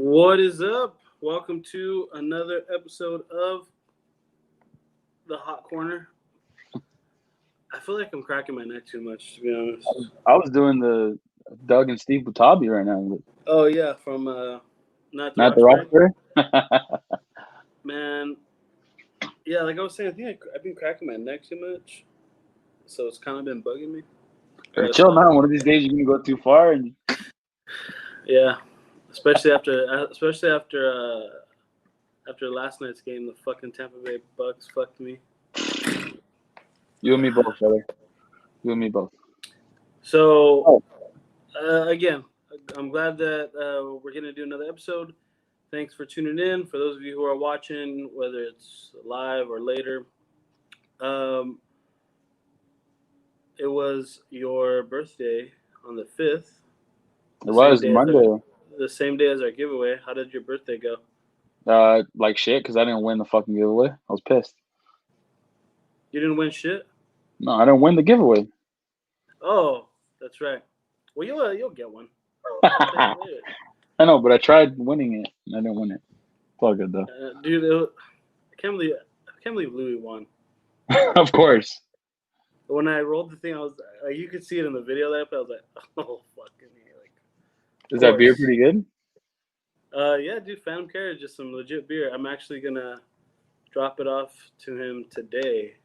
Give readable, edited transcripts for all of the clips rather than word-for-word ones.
What is up? Welcome to another episode of The Hot Corner. I feel like I'm cracking my neck too much, to be honest. I was doing the Doug and Steve Butabi right now. Oh, yeah, from Not the Not the Roxbury. Roxbury. Man, yeah, like I was saying, I think I've been cracking my neck too much. So it's kind of been bugging me. Chill now. One of these days you're gonna go too far, and Yeah, especially after last night's game, the fucking Tampa Bay Bucks fucked me. you and me both, brother. You and me both. So, again, I'm glad that we're going to do another episode. Thanks for tuning in. For those of you who are watching, whether it's live or later, it was your birthday on the 5th. It was Monday. The same day as our giveaway. How did your birthday go? Like shit, because I didn't win the fucking giveaway. I was pissed. You didn't win shit? No, I didn't win the giveaway. Oh, that's right. Well, you'll get one. I know, but I tried winning it, and I didn't win it. It's all good though. Dude, I can't believe Louis won. Of course. When I rolled the thing, I was like, you could see it in the video that I was like, oh fucking like. Is that beer pretty good? Yeah, dude, Phantom Carriage, just some legit beer. I'm actually gonna drop it off to him today.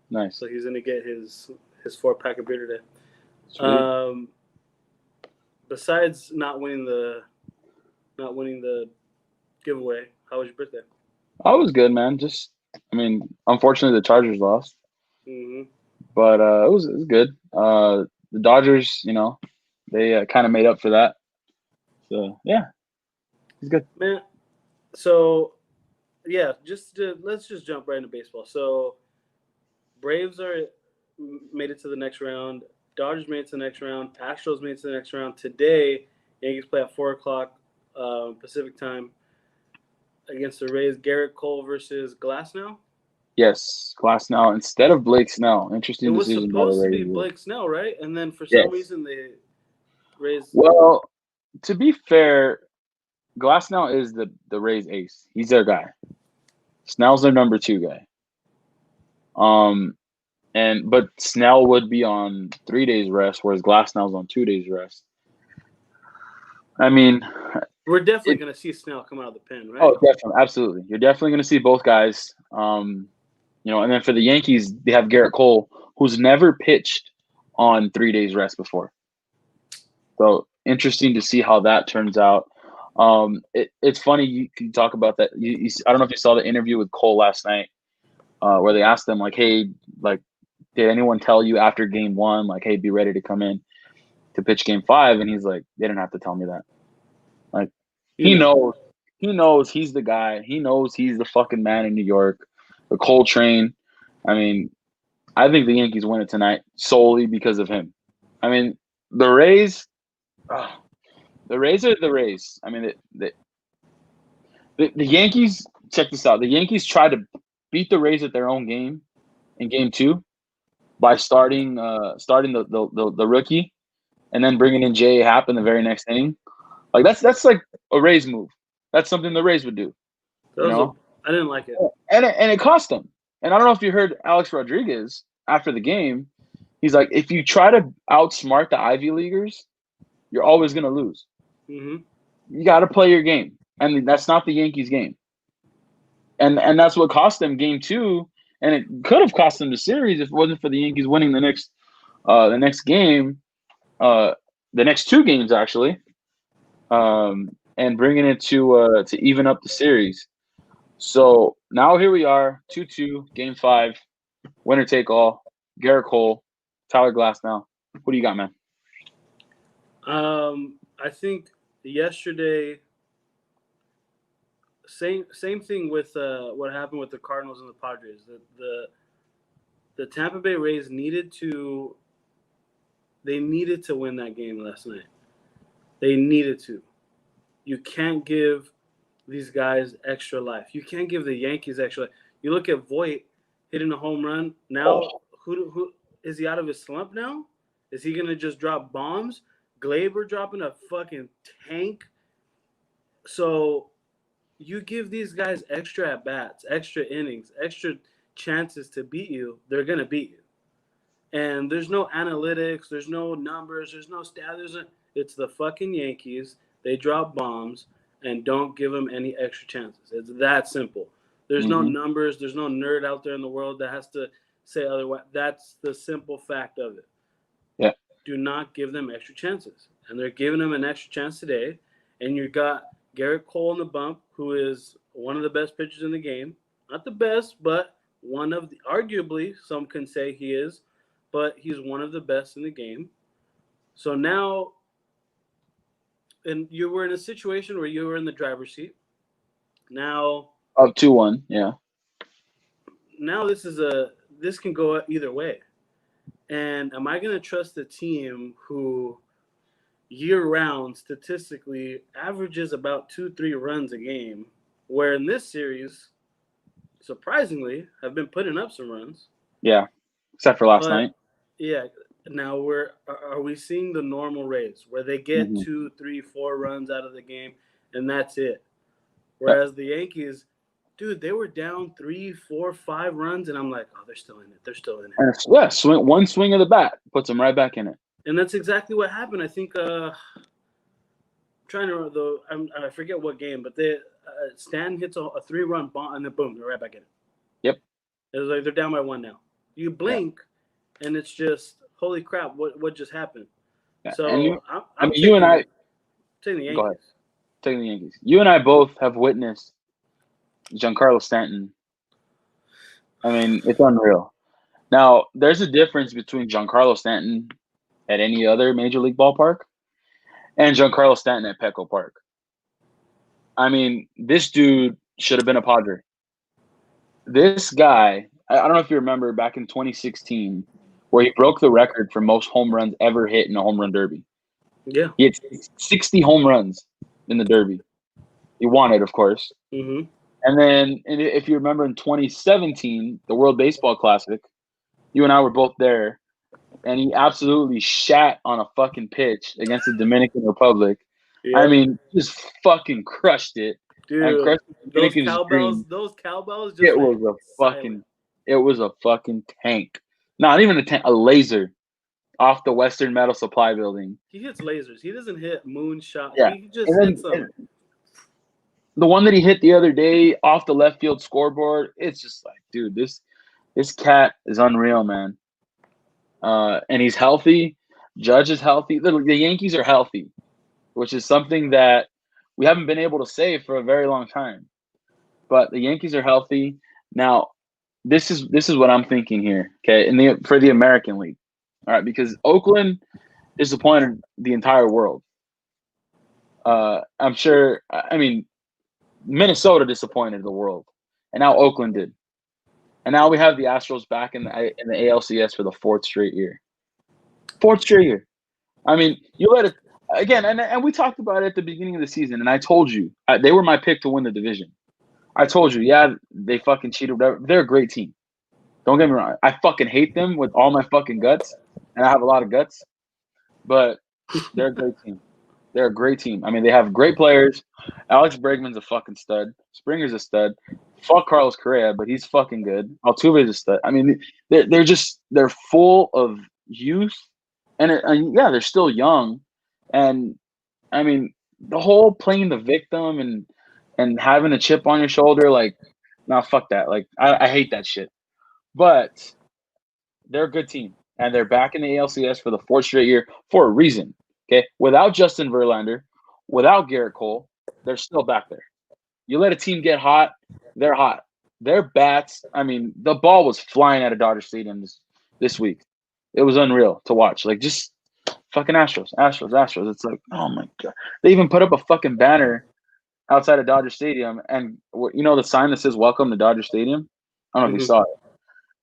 Nice. So he's gonna get his 4-pack of beer today. Sweet. Besides not winning the giveaway, how was your birthday? I was good, man. Unfortunately, the Chargers lost. Mm-hmm. But it was good. The Dodgers, they kind of made up for that. So yeah, it's good. Man, so yeah, let's just jump right into baseball. So Braves made it to the next round. Dodgers made it to the next round. Astros made it to the next round. Today, Yankees play at 4:00 Pacific time against the Rays. Garrett Cole versus Glasnow. Yes, Glasnow instead of Blake Snell. Interesting decision. It was supposed to be Blake Snell, right? And then for some reason they raised. Well, to be fair, Glasnow is the Rays ace. He's their guy. Snell's their number 2 guy. But Snell would be on 3 days rest, whereas Glasnow's on 2 days rest. I mean, we're definitely going to see Snell come out of the pen, right? Oh, definitely, absolutely. You're definitely going to see both guys. And then for the Yankees, they have Garrett Cole, who's never pitched on 3 days rest before. So interesting to see how that turns out. It's funny you can talk about that. I don't know if you saw the interview with Cole last night, where they asked them like, "Hey, like, did anyone tell you after Game 1, like, hey, be ready to come in to pitch Game 5?" And he's like, "They didn't have to tell me that." Like, he knows he's the guy. He knows he's the fucking man in New York. The Cole train. I mean, I think the Yankees win it tonight solely because of him. I mean, the Rays are the Rays. I mean, the Yankees, check this out. The Yankees tried to beat the Rays at their own game in Game 2 by starting the rookie and then bringing in J.A. Happ in the very next inning. Like, that's like a Rays move. That's something the Rays would do. I didn't like it. And it cost them. And I don't know if you heard Alex Rodriguez after the game. He's like, if you try to outsmart the Ivy Leaguers, you're always going to lose. Mm-hmm. You got to play your game. And that's not the Yankees' game. And that's what cost them Game 2. And it could have cost them the series if it wasn't for the Yankees winning the next game, the next 2 games, actually, and bringing it to even up the series. So now here we are, 2-2, Game 5, winner take all. Garrett Cole, Tyler Glasnow. What do you got, man? I think yesterday, same thing with what happened with the Cardinals and the Padres. The Tampa Bay Rays needed to win that game last night. They needed to. You can't give these guys extra life. You can't give the Yankees extra life. You look at Voit hitting a home run. Now, who is he out of his slump now? Is he going to just drop bombs? Glaber dropping a fucking tank. So you give these guys extra at bats, extra innings, extra chances to beat you, they're gonna beat you. And there's no analytics, there's no numbers, there's no stats. It's the fucking Yankees. They drop bombs and don't give them any extra chances. It's that simple. There's no Mm-hmm. numbers. There's no nerd out there in the world that has to say otherwise. That's the simple fact of it. Yeah. Do not give them extra chances. And they're giving them an extra chance today. And you got Garrett Cole in the bump, who is one of the best pitchers in the game. Not the best, but one of the, arguably, some can say he is, but he's one of the best in the game. So now, and you were in a situation where you were in the driver's seat. Now, Up 2-1. Yeah. now this can go either way. And am I going to trust a team who year round statistically averages about 2-3 runs a game, where in this series, surprisingly, have been putting up some runs? Yeah. Except for last night. Yeah. Now are we seeing the normal Rays where they get 2, 3, 4 runs out of the game and that's it? Whereas the Yankees, dude, they were down 3, 4, 5 runs, and I'm like, oh, they're still in it. They're still in it. And yeah, one swing of the bat puts them right back in it. And that's exactly what happened. I think I'm trying to though I forget what game, but Stan hits a 3-run bomb and then boom, they're right back in it. Yep. It was like they're down by 1 now. You blink, and it's just holy crap! What just happened? Yeah. So I'm you and I taking the Yankees. Go ahead. Taking the Yankees. You and I both have witnessed Giancarlo Stanton. I mean, it's unreal. Now, there's a difference between Giancarlo Stanton at any other major league ballpark and Giancarlo Stanton at Petco Park. I mean, this dude should have been a Padre. This guy, I don't know if you remember back in 2016, where he broke the record for most home runs ever hit in a home run derby. Yeah. He had 60 home runs in the derby. He won it, of course. Mm-hmm. And then, if you remember in 2017, the World Baseball Classic, you and I were both there, and he absolutely shat on a fucking pitch against the Dominican Republic. Yep. I mean, just fucking crushed it. Dude, and crushed those cowbells just it was a fucking tank. Not even a tank, a laser off the Western Metal Supply Building. He hits lasers. He doesn't hit moonshot. Yeah. He just hits them. The one that he hit the other day off the left field scoreboard, it's just like, dude, this cat is unreal, man. And he's healthy. Judge is healthy. The Yankees are healthy, which is something that we haven't been able to say for a very long time. But the Yankees are healthy. Now, this is what I'm thinking here, okay? For the American League. All right, because Oakland disappointed the entire world. I'm sure, I mean, Minnesota disappointed the world, and now Oakland did. And now we have the Astros back in the ALCS for the 4th straight year. 4th straight year. I mean, you let it again, and we talked about it at the beginning of the season, and I told you they were my pick to win the division. I told you, yeah, they fucking cheated. Whatever. They're a great team. Don't get me wrong. I fucking hate them with all my fucking guts, and I have a lot of guts, but they're a great team. They're a great team. I mean, they have great players. Alex Bregman's a fucking stud. Springer's a stud. Fuck Carlos Correa, but he's fucking good. Altuve's a stud. I mean, they're full of youth, and yeah, they're still young. And I mean, the whole playing the victim and having a chip on your shoulder, like, nah, fuck that. Like, I hate that shit. But they're a good team, and they're back in the ALCS for the 4th straight year for a reason. Okay, without Justin Verlander, without Garrett Cole, they're still back there. You let a team get hot, they're hot. Their bats, I mean, the ball was flying out of Dodger Stadium this week. It was unreal to watch. Like, just fucking Astros. It's like, oh my god. They even put up a fucking banner outside of Dodger Stadium, and you know the sign that says "Welcome to Dodger Stadium." I don't know if you saw it.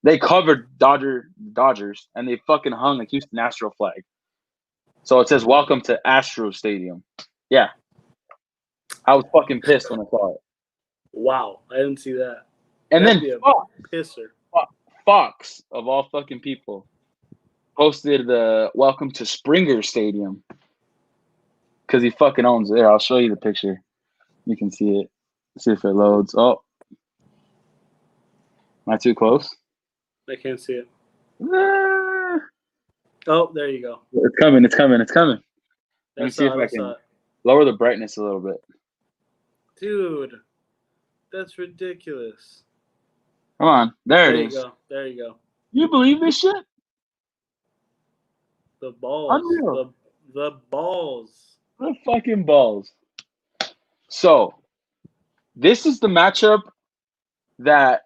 They covered Dodgers, and they fucking hung a Houston Astro flag. So it says "Welcome to Astro Stadium." Yeah, I was fucking pissed when I saw it. Wow, I didn't see that. And That'd then Fox of all fucking people posted the "Welcome to Springer Stadium" because he fucking owns it. Here, I'll show you the picture. You can see it. See if it loads. Oh, am I too close? I can't see it. Ah, Oh, there you go. it's coming. It's coming. It's coming. Let me I see if saw it. I I saw can it. lower the brightness a little bit. Dude, that's ridiculous. Come on. There There it you is. go. There you go. You believe this shit? The balls. Unreal. The balls. The fucking balls. So, this is the matchup that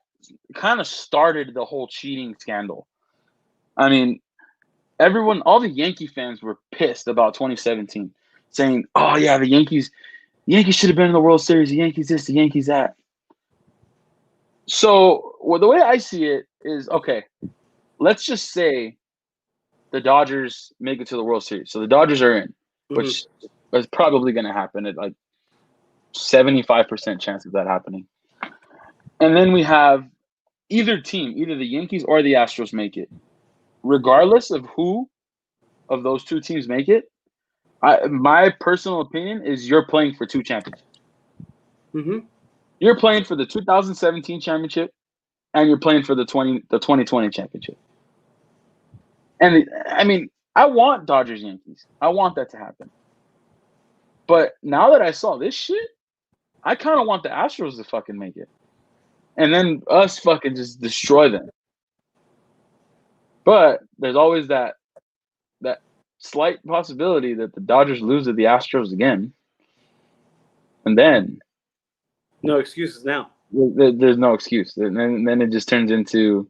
kind of started the whole cheating scandal. I mean, all the Yankee fans were pissed about 2017, saying, "Oh yeah, the Yankees should have been in the World Series. The Yankees this, the Yankees that." So, the way I see it is, okay, let's just say the Dodgers make it to the World Series. So the Dodgers are in, which is probably going to happen at like 75% chance of that happening. And then we have either team, either the Yankees or the Astros make it. Regardless of who of those two teams make it, my personal opinion is you're playing for two championships. Mm-hmm. You're playing for the 2017 championship, and you're playing for the 2020 championship. And I mean, I want Dodgers Yankees. I want that to happen. But now that I saw this shit, I kind of want the Astros to fucking make it, and then us fucking just destroy them. But there's always that slight possibility that the Dodgers lose to the Astros again, and then No excuses now. there's no excuse. And then it just turns into,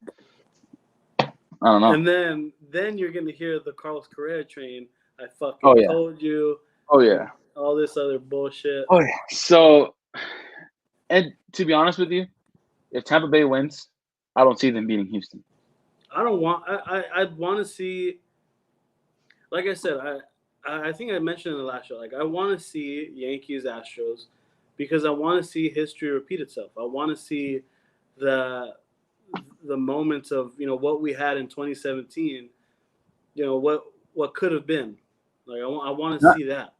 I don't know. And then you're gonna hear the Carlos Correa train. I fucking Oh, yeah. told you. Oh yeah. All this other bullshit. Oh yeah. So, and to be honest with you, if Tampa Bay wins, I don't see them beating Houston. I don't want. I want to see. Like I said, I think I mentioned in the last show. Like I want to see Yankees Astros because I want to see history repeat itself. I want to see the moments of what we had in 2017. What could have been. Like I want to see that.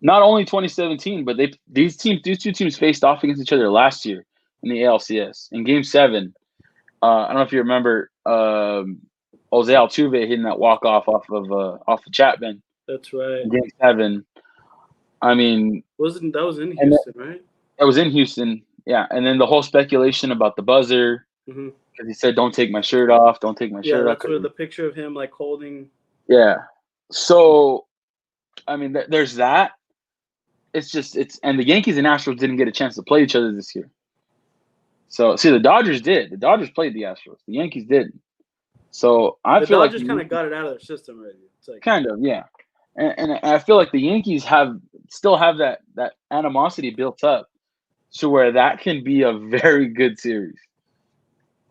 Not only 2017, but these two teams faced off against each other last year in the ALCS in Game 7. I don't know if you remember Jose Altuve hitting that walk off of Chapman. That's right. In Game 7. I mean, that was in Houston, right? It was in Houston, yeah. And then the whole speculation about the buzzer, because he said, "Don't take my shirt off. Don't take my shirt off." Yeah, that's where the picture of him like holding. Yeah. So, I mean, there's that. And the Yankees and Astros didn't get a chance to play each other this year. So, see, the Dodgers did. The Dodgers played the Astros. The Yankees didn't. So I feel like the Dodgers kind of got it out of their system already. It's like kind of, yeah. And I feel like the Yankees still have that animosity built up to where that can be a very good series.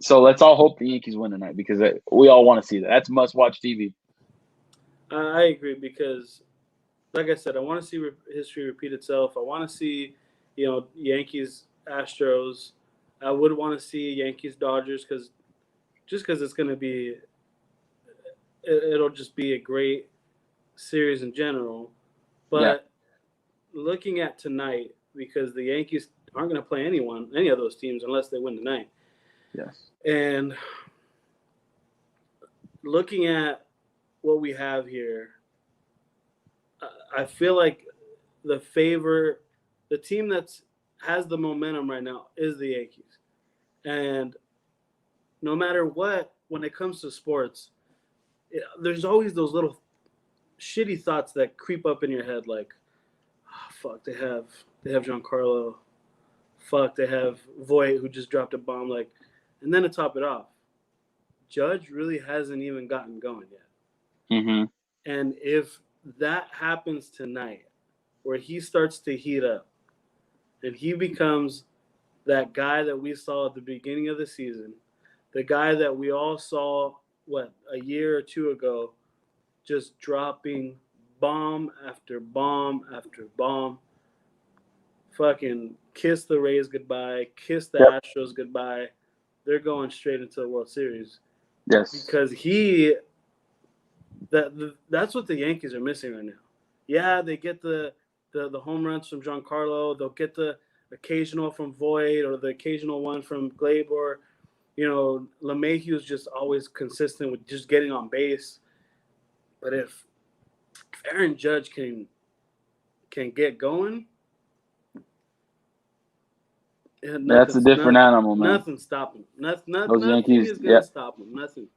So let's all hope the Yankees win tonight because we all want to see that. That's must-watch TV. I agree because, like I said, I want to see history repeat itself. I want to see, Yankees Astros. I would want to see Yankees Dodgers because it's going to be. It'll just be a great series in general. But looking at tonight, because the Yankees aren't going to play any of those teams unless they win tonight. Yes. And looking at what we have here, I feel like the team that has the momentum right now is the Yankees. And no matter what, when it comes to sports, there's always those little shitty thoughts that creep up in your head like, oh, fuck, they have Giancarlo. Fuck, they have Voit who just dropped a bomb. Like, and then to top it off, Judge really hasn't even gotten going yet. Mm-hmm. And if that happens tonight, where he starts to heat up, and he becomes that guy that we saw at the beginning of the season, the guy that we all saw, a year or two ago, just dropping bomb after bomb after bomb, fucking kiss the Rays goodbye, kiss the Astros goodbye. They're going straight into the World Series. Yes. Because that's what the Yankees are missing right now. Yeah, they get the home runs from Giancarlo. They'll get the occasional from Voit or the occasional one from Glaber. You know, LeMahieu's just always consistent with just getting on base. But if Aaron Judge can get going, That's a different animal, man. Nothing stopping him. Those Nothing Yankees, is gonna stop him. Nothing.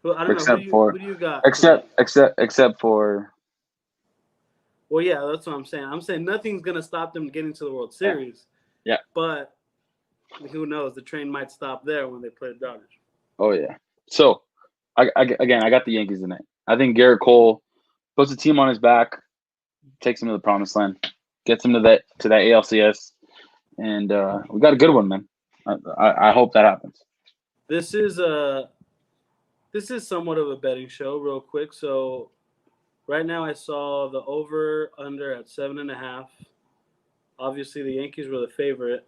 Well, I don't except know. for Who do you got? except for. Well, yeah, that's what I'm saying. I'm saying nothing's gonna stop them getting to the World Series. Yeah. But who knows? The train might stop there when they play the Dodgers. Oh yeah. So, I got the Yankees tonight. I think Garrett Cole puts the team on his back, takes him to the promised land, gets him to that ALCS, and we got a good one, man. I hope that happens. This is somewhat of a betting show, real quick. So, right now I saw the over under at 7.5. Obviously, the Yankees were the favorite.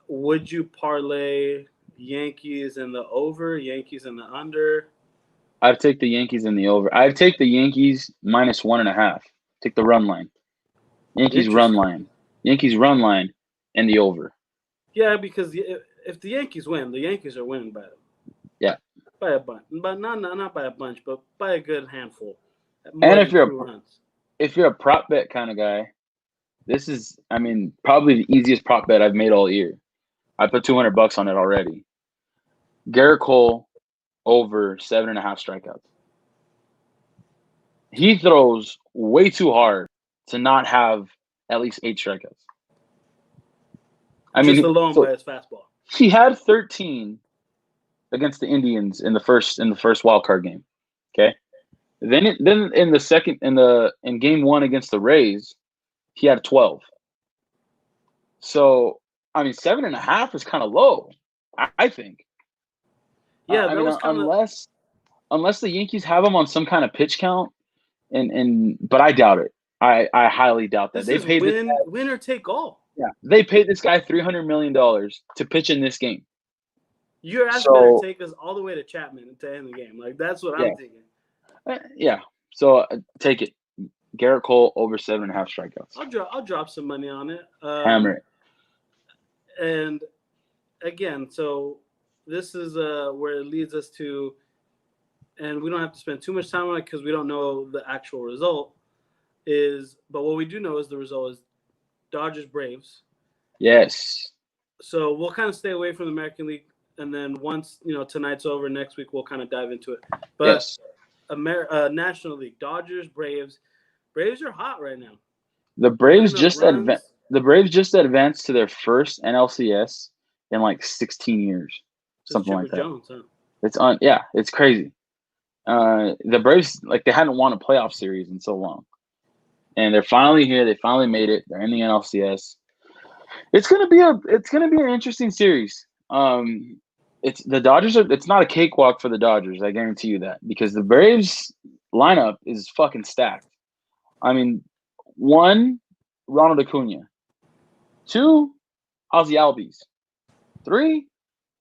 Would you parlay Yankees in the over, Yankees in the under? I'd take the Yankees in the over. I'd take the Yankees minus 1.5. Take the run line. Yankees run line. Yankees run line and the over. Yeah, because if the Yankees win, the Yankees are winning by a bunch, but not by a bunch, but by a good handful. And if you're a prop bet kind of guy, this is, I mean, probably the easiest prop bet I've made all year. I put $200 on it already. Garrett Cole over 7.5 strikeouts. He throws way too hard to not have at least 8 strikeouts. I mean, just alone by his fastball. He had 13 against the Indians in the first wild card game. Okay, then in game 1 against the Rays, he had 12. So I mean, 7.5 is kind of low, I think. Yeah, I mean, unless the Yankees have him on some kind of pitch count, but I doubt it. I highly doubt that. They paid win or take all. Yeah, they paid this guy $300 million to pitch in this game. You're asking to take us all the way to Chapman to end the game. Like, that's what I'm thinking. Yeah. So take it. Garrett Cole over 7.5 strikeouts. I'll drop some money on it. Hammer it. And again, so this is where it leads us to, and we don't have to spend too much time on it because we don't know the actual result. But what we do know is the result is Dodgers Braves. Yes. So we'll kind of stay away from the American League, and then once tonight's over, next week we'll kind of dive into it. But National League, Dodgers, Braves. Braves are hot right now. The Braves just advanced to their first NLCS in like 16 years, something like that. Jones, huh? It's crazy. The Braves, like, they hadn't won a playoff series in so long, and they're finally here. They finally made it. They're in the NLCS. It's gonna be an interesting series. It's the Dodgers. It's not a cakewalk for the Dodgers. I guarantee you that, because the Braves lineup is fucking stacked. I mean, 1, Ronald Acuna. 2, Ozzy Albies. 3,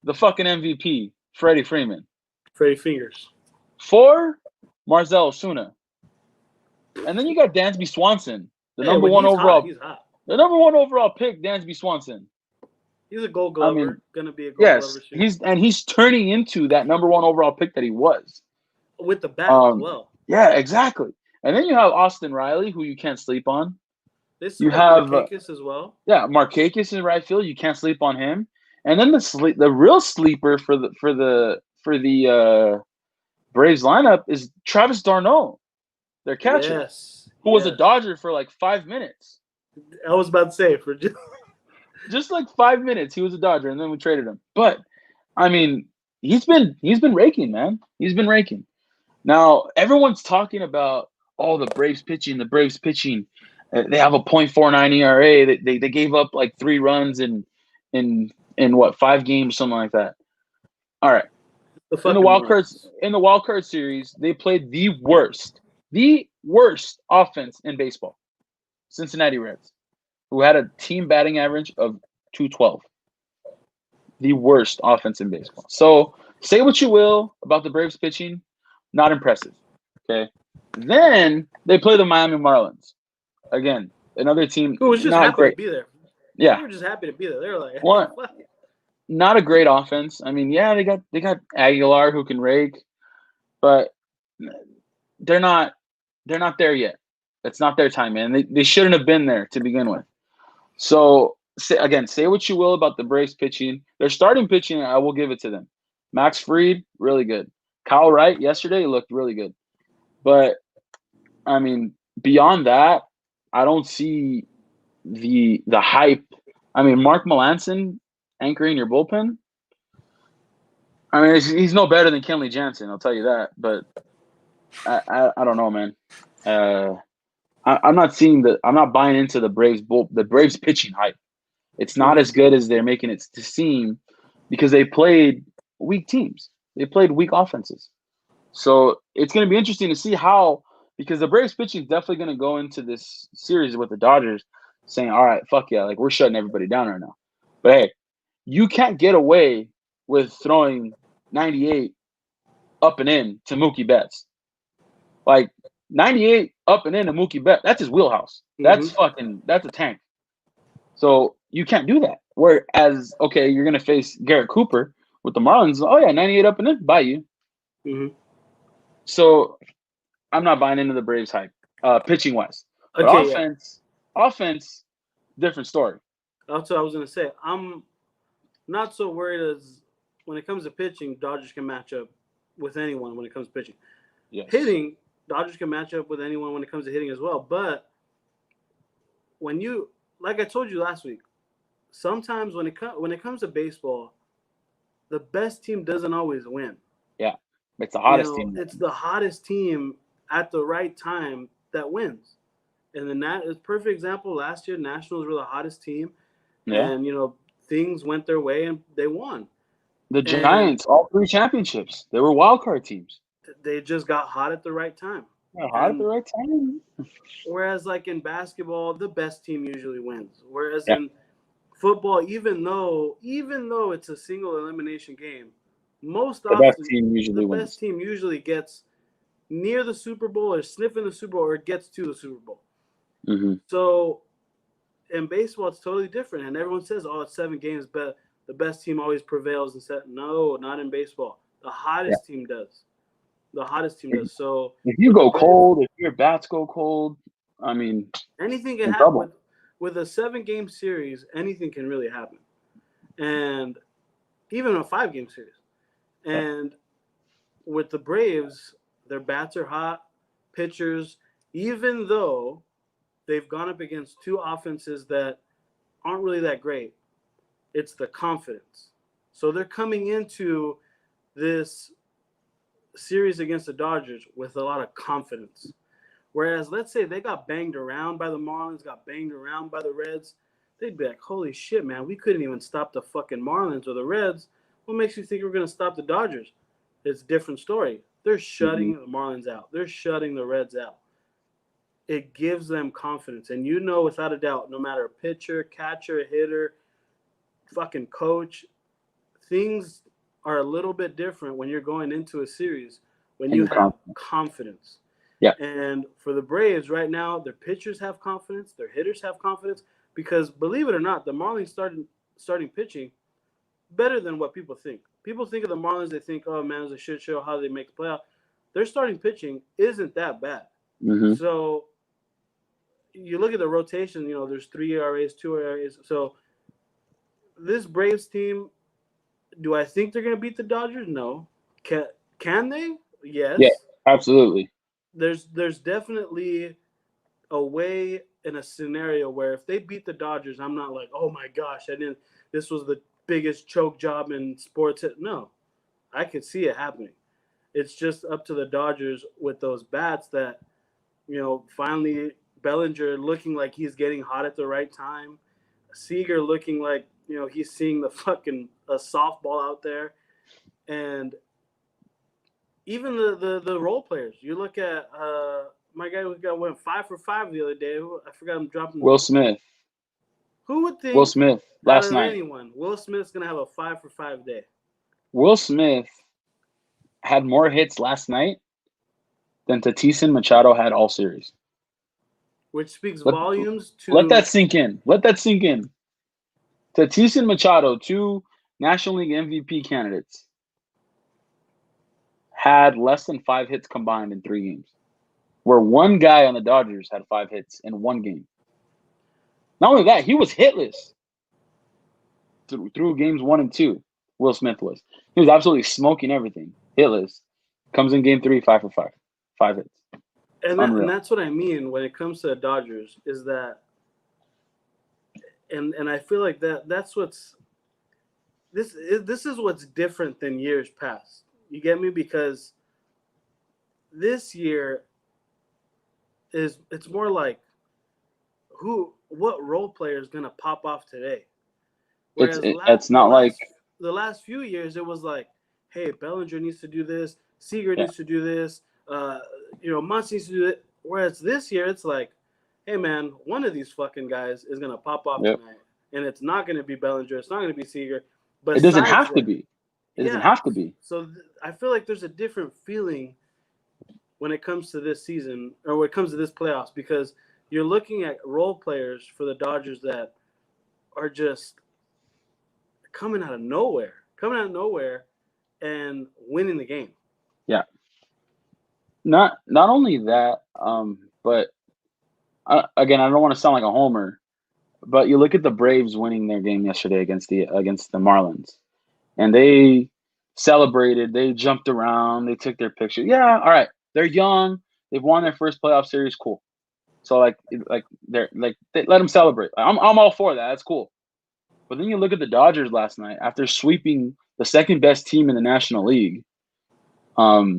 the fucking MVP, Freddie Freeman. Freddie Fingers. 4, Marcell Ozuna. And then you got Dansby Swanson, the number one overall. He's hot. The number 1 overall pick, Dansby Swanson. He's a Gold Glover. I mean, gonna be a Gold Glover. Yes, he's turning into that number 1 overall pick that he was. With the bat as well. Yeah, exactly. And then you have Austin Riley, who you can't sleep on. You have Markakis as well. Yeah, Markakis in right field. You can't sleep on him. And then the real sleeper for the Braves lineup is Travis d'Arnaud, their catcher, who was a Dodger for like 5 minutes. I was about to say for just like 5 minutes, he was a Dodger, and then we traded him. But I mean, he's been raking, man. He's been raking. Now everyone's talking about the Braves pitching. They have a .49 ERA. They gave up like 3 runs in what, 5 games, something like that. All right. In the wild card series, they played the worst offense in baseball. Cincinnati Reds, who had a team batting average of .212. The worst offense in baseball. So say what you will about the Braves pitching, not impressive. Okay. Then they play the Miami Marlins. Again, another team, Who was just not happy great. to be there. Yeah, They were just happy to be there. They were like, one, fuck. not a great offense. I mean, yeah, they got Aguilar who can rake, but they're not there yet. It's not their time, man. They shouldn't have been there to begin with. So say what you will about the Braves pitching. Their starting pitching, I will give it to them. Max Fried, really good. Kyle Wright yesterday looked really good. But I mean, beyond that, I don't see the hype. I mean, Mark Melanson anchoring your bullpen. I mean, he's no better than Kenley Jansen, I'll tell you that. But I don't know, man. I'm not I'm not buying into the Braves pitching hype. It's not as good as they're making it to seem because they played weak teams. They played weak offenses. So it's going to be interesting to see how, because the Braves pitching is definitely going to go into this series with the Dodgers saying, all right, fuck yeah, like we're shutting everybody down right now. But hey, you can't get away with throwing 98 up and in to Mookie Betts. Like 98 up and in to Mookie Betts, that's his wheelhouse. That's that's a tank. So you can't do that. Whereas, okay, you're going to face Garrett Cooper with the Marlins. Oh, yeah, 98 up and in, by you. Mm-hmm. So I'm not buying into the Braves hype, pitching wise. But offense, different story. That's what I was going to say. I'm not so worried as when it comes to pitching, Dodgers can match up with anyone when it comes to pitching. Yes. Hitting, Dodgers can match up with anyone when it comes to hitting as well. But when you, like I told you last week, sometimes when it comes to baseball, the best team doesn't always win. Yeah, it's the hottest team. It's the hottest team at the right time that wins. And then that is a perfect example. Last year, Nationals were the hottest team. Yeah. And, things went their way and they won. The Giants, all 3 championships, they were wild card teams. They just got hot at the right time. Hot at the right time. Whereas, like in basketball, the best team usually wins. Whereas in football, even though it's a single elimination game, the best team usually gets near the Super Bowl or sniffing the Super Bowl or gets to the Super Bowl. Mm-hmm. So in baseball, it's totally different. And everyone says, oh, it's 7 games, but the best team always prevails. No, not in baseball. The hottest team does. The hottest team does. So if you go cold, if your bats go cold, I mean, anything can happen. With a 7-game series, anything can really happen. And even a 5-game series. And with the Braves, their bats are hot, pitchers, even though they've gone up against 2 offenses that aren't really that great, it's the confidence. So they're coming into this series against the Dodgers with a lot of confidence. Whereas, let's say they got banged around by the Marlins, got banged around by the Reds, they'd be like, holy shit, man, we couldn't even stop the fucking Marlins or the Reds. What makes you think we're going to stop the Dodgers? It's a different story. They're shutting the Marlins out. They're shutting the Reds out. It gives them confidence. And without a doubt, no matter pitcher, catcher, hitter, fucking coach, things are a little bit different when you're going into a series when you have confidence. Yeah. And for the Braves right now, their pitchers have confidence, their hitters have confidence, because believe it or not, the Marlins starting pitching better than what people think. People think of the Marlins, they think, oh man, it's a shit show, how they make the playoff. Their starting pitching isn't that bad. Mm-hmm. So you look at the rotation, there's 3 ERAs, 2 ERAs. So this Braves team, do I think they're going to beat the Dodgers? No. Can they? Yes. Yeah, absolutely. There's definitely a way in a scenario where if they beat the Dodgers, I'm not like, oh my gosh, this was the biggest choke job in sports. No, I could see it happening. It's just up to the Dodgers with those bats that, finally Bellinger looking like he's getting hot at the right time. Seager looking like, he's seeing the fucking a softball out there. And even the role players. You look at my guy who went 5 for 5 the other day. I forgot him dropping. Will Smith. Who would think? Will Smith last night. Anyone, Will Smith's gonna have a 5 for 5 day. Will Smith had more hits last night than Tatis and Machado had all series. which speaks Let, volumes to. let that sink in. Let that sink in. Tatis and Machado, two National League MVP candidates, had less than 5 hits combined in 3 games, where one guy on the Dodgers had 5 hits in 1 game. Not only that, he was hitless through games 1 and 2. Will Smith was. He was absolutely smoking everything. Hitless. Comes in game 3, 5 for 5. 5 hits. And that's what I mean when it comes to the Dodgers is that, and I feel like that's what's this is what's different than years past. You get me? Because this year it's more like what role player is gonna pop off today. Whereas it's not like the last few years it was like, hey, Bellinger needs to do this, Seager needs to do this, Muncy needs to do it. Whereas this year it's like, hey man, one of these fucking guys is gonna pop off tonight, and it's not gonna be Bellinger, it's not gonna be Seager. But it doesn't have to be. It doesn't have to be. So I feel like there's a different feeling when it comes to this season or when it comes to this playoffs, because you're looking at role players for the Dodgers that are just coming out of nowhere and winning the game. Yeah. Not only that, but again, I don't want to sound like a homer, but you look at the Braves winning their game yesterday against the Marlins, and they celebrated, they jumped around, they took their picture. Yeah, all right, they're young, they've won their first playoff series, cool. So they let them celebrate. I'm all for that. That's cool. But then you look at the Dodgers last night after sweeping the second best team in the National League. A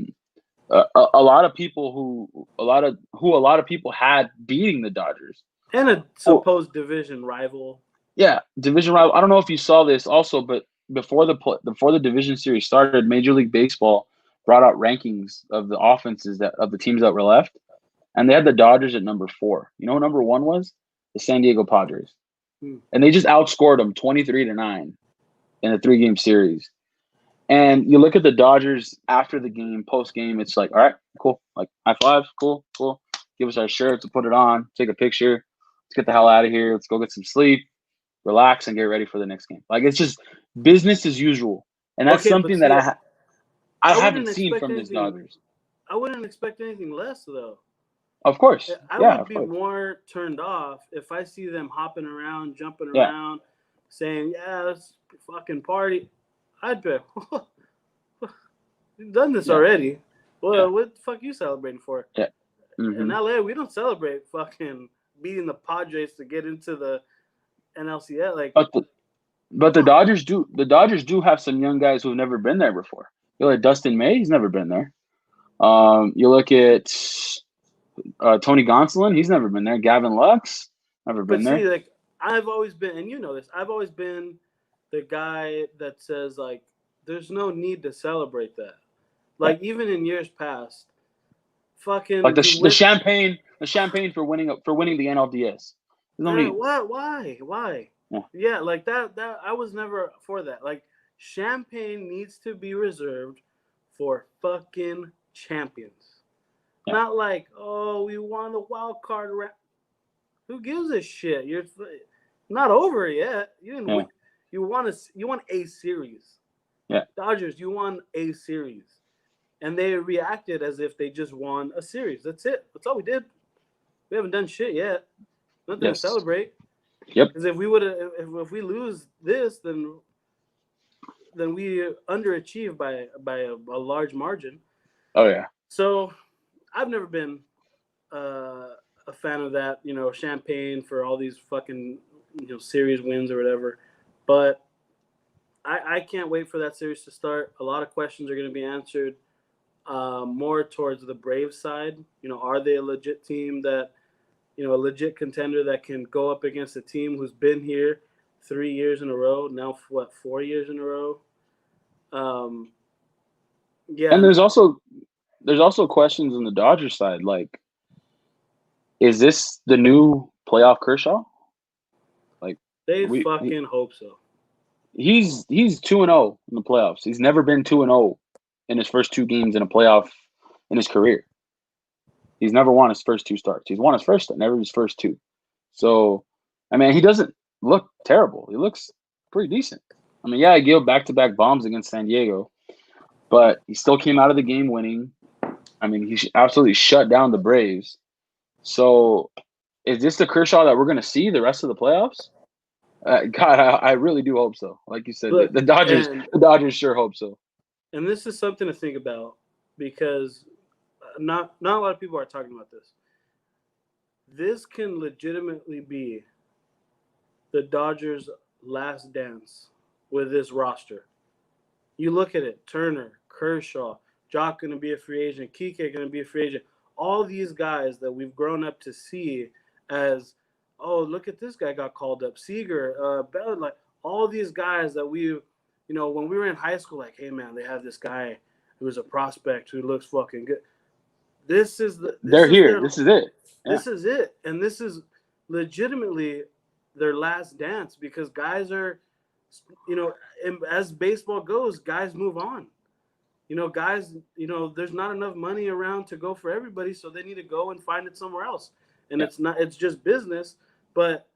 lot of people a lot of people had beating the Dodgers and a supposed division rival. Yeah, division rival. I don't know if you saw this also, but before the division series started, Major League Baseball brought out rankings of the offenses of the teams that were left, and they had the Dodgers at number 4. You know what number 1 was? The San Diego Padres, and they just outscored them 23-9 in a 3-game series. And you look at the Dodgers after the game, post game, it's like, all right, cool, like high five, cool. Give us our shirts, we'll put it on, take a picture, let's get the hell out of here, let's go get some sleep, relax, and get ready for the next game. Like, it's just business as usual, and that's something that I haven't seen from this Dodgers. I wouldn't expect anything less, though. Of course, I would be more turned off if I see them hopping around, jumping around, saying, "Yeah, let's fucking party." I'd be, you've done this already. Well, what the fuck are you celebrating for? Yeah. Mm-hmm. In LA, we don't celebrate fucking beating the Padres to get into the NLCS. Like, but the Dodgers do. The Dodgers do have some young guys who've never been there before. You look at Dustin May; he's never been there. You look at Tony Gonsolin; he's never been there. Gavin Lux, never been there. Like, I've always been, and you know this, I've always been the guy that says, like, there's no need to celebrate that. Like, even in years past, fucking like the champagne for winning the NLDS. Why? Yeah, like that I was never for that. Like, champagne needs to be reserved for fucking champions. Yeah. Not like, oh, we won the wild card round. Who gives a shit? You're not over yet. You didn't win. You won a series. Yeah. Dodgers, you won a series. And they reacted as if they just won a series. That's it. That's all we did. We haven't done shit yet. Nothing to celebrate. Yep. Because if we lose this, then we underachieve by a large margin. Oh yeah. So I've never been a fan of that, champagne for all these fucking series wins or whatever. But I can't wait for that series to start. A lot of questions are going to be answered. More towards the Braves side. Are they a legit team that, a legit contender that can go up against a team who's been here 3 years in a row, now 4 years in a row? Yeah. And there's also questions on the Dodgers side, like, is this the new playoff Kershaw? Like, they hope so. He's 2-0 in the playoffs. He's never been 2-0 in his first 2 games in a playoff in his career. He's never won his first 2 starts. He's won his first start, never his first 2. So, I mean, he doesn't look terrible. He looks pretty decent. I mean, yeah, he gave back-to-back bombs against San Diego, but he still came out of the game winning. I mean, he absolutely shut down the Braves. So, is this the Kershaw that we're going to see the rest of the playoffs? God, I really do hope so. Like you said, Look, the Dodgers sure hope so. And this is something to think about because not a lot of people are talking about this. This can legitimately be the Dodgers' last dance with this roster. You look at it, Turner, Kershaw, Jock going to be a free agent, Kike going to be a free agent. All these guys that we've grown up to see as, oh, look at this guy got called up, Seager, Bell, like all these guys that we, when we were in high school, like, hey man, they have this guy who's a prospect who looks fucking good. They're here. This is it. Yeah. This is it, and this is legitimately their last dance because guys are, as baseball goes, guys move on. Guys, there's not enough money around to go for everybody, so they need to go and find it somewhere else. And it's just business, but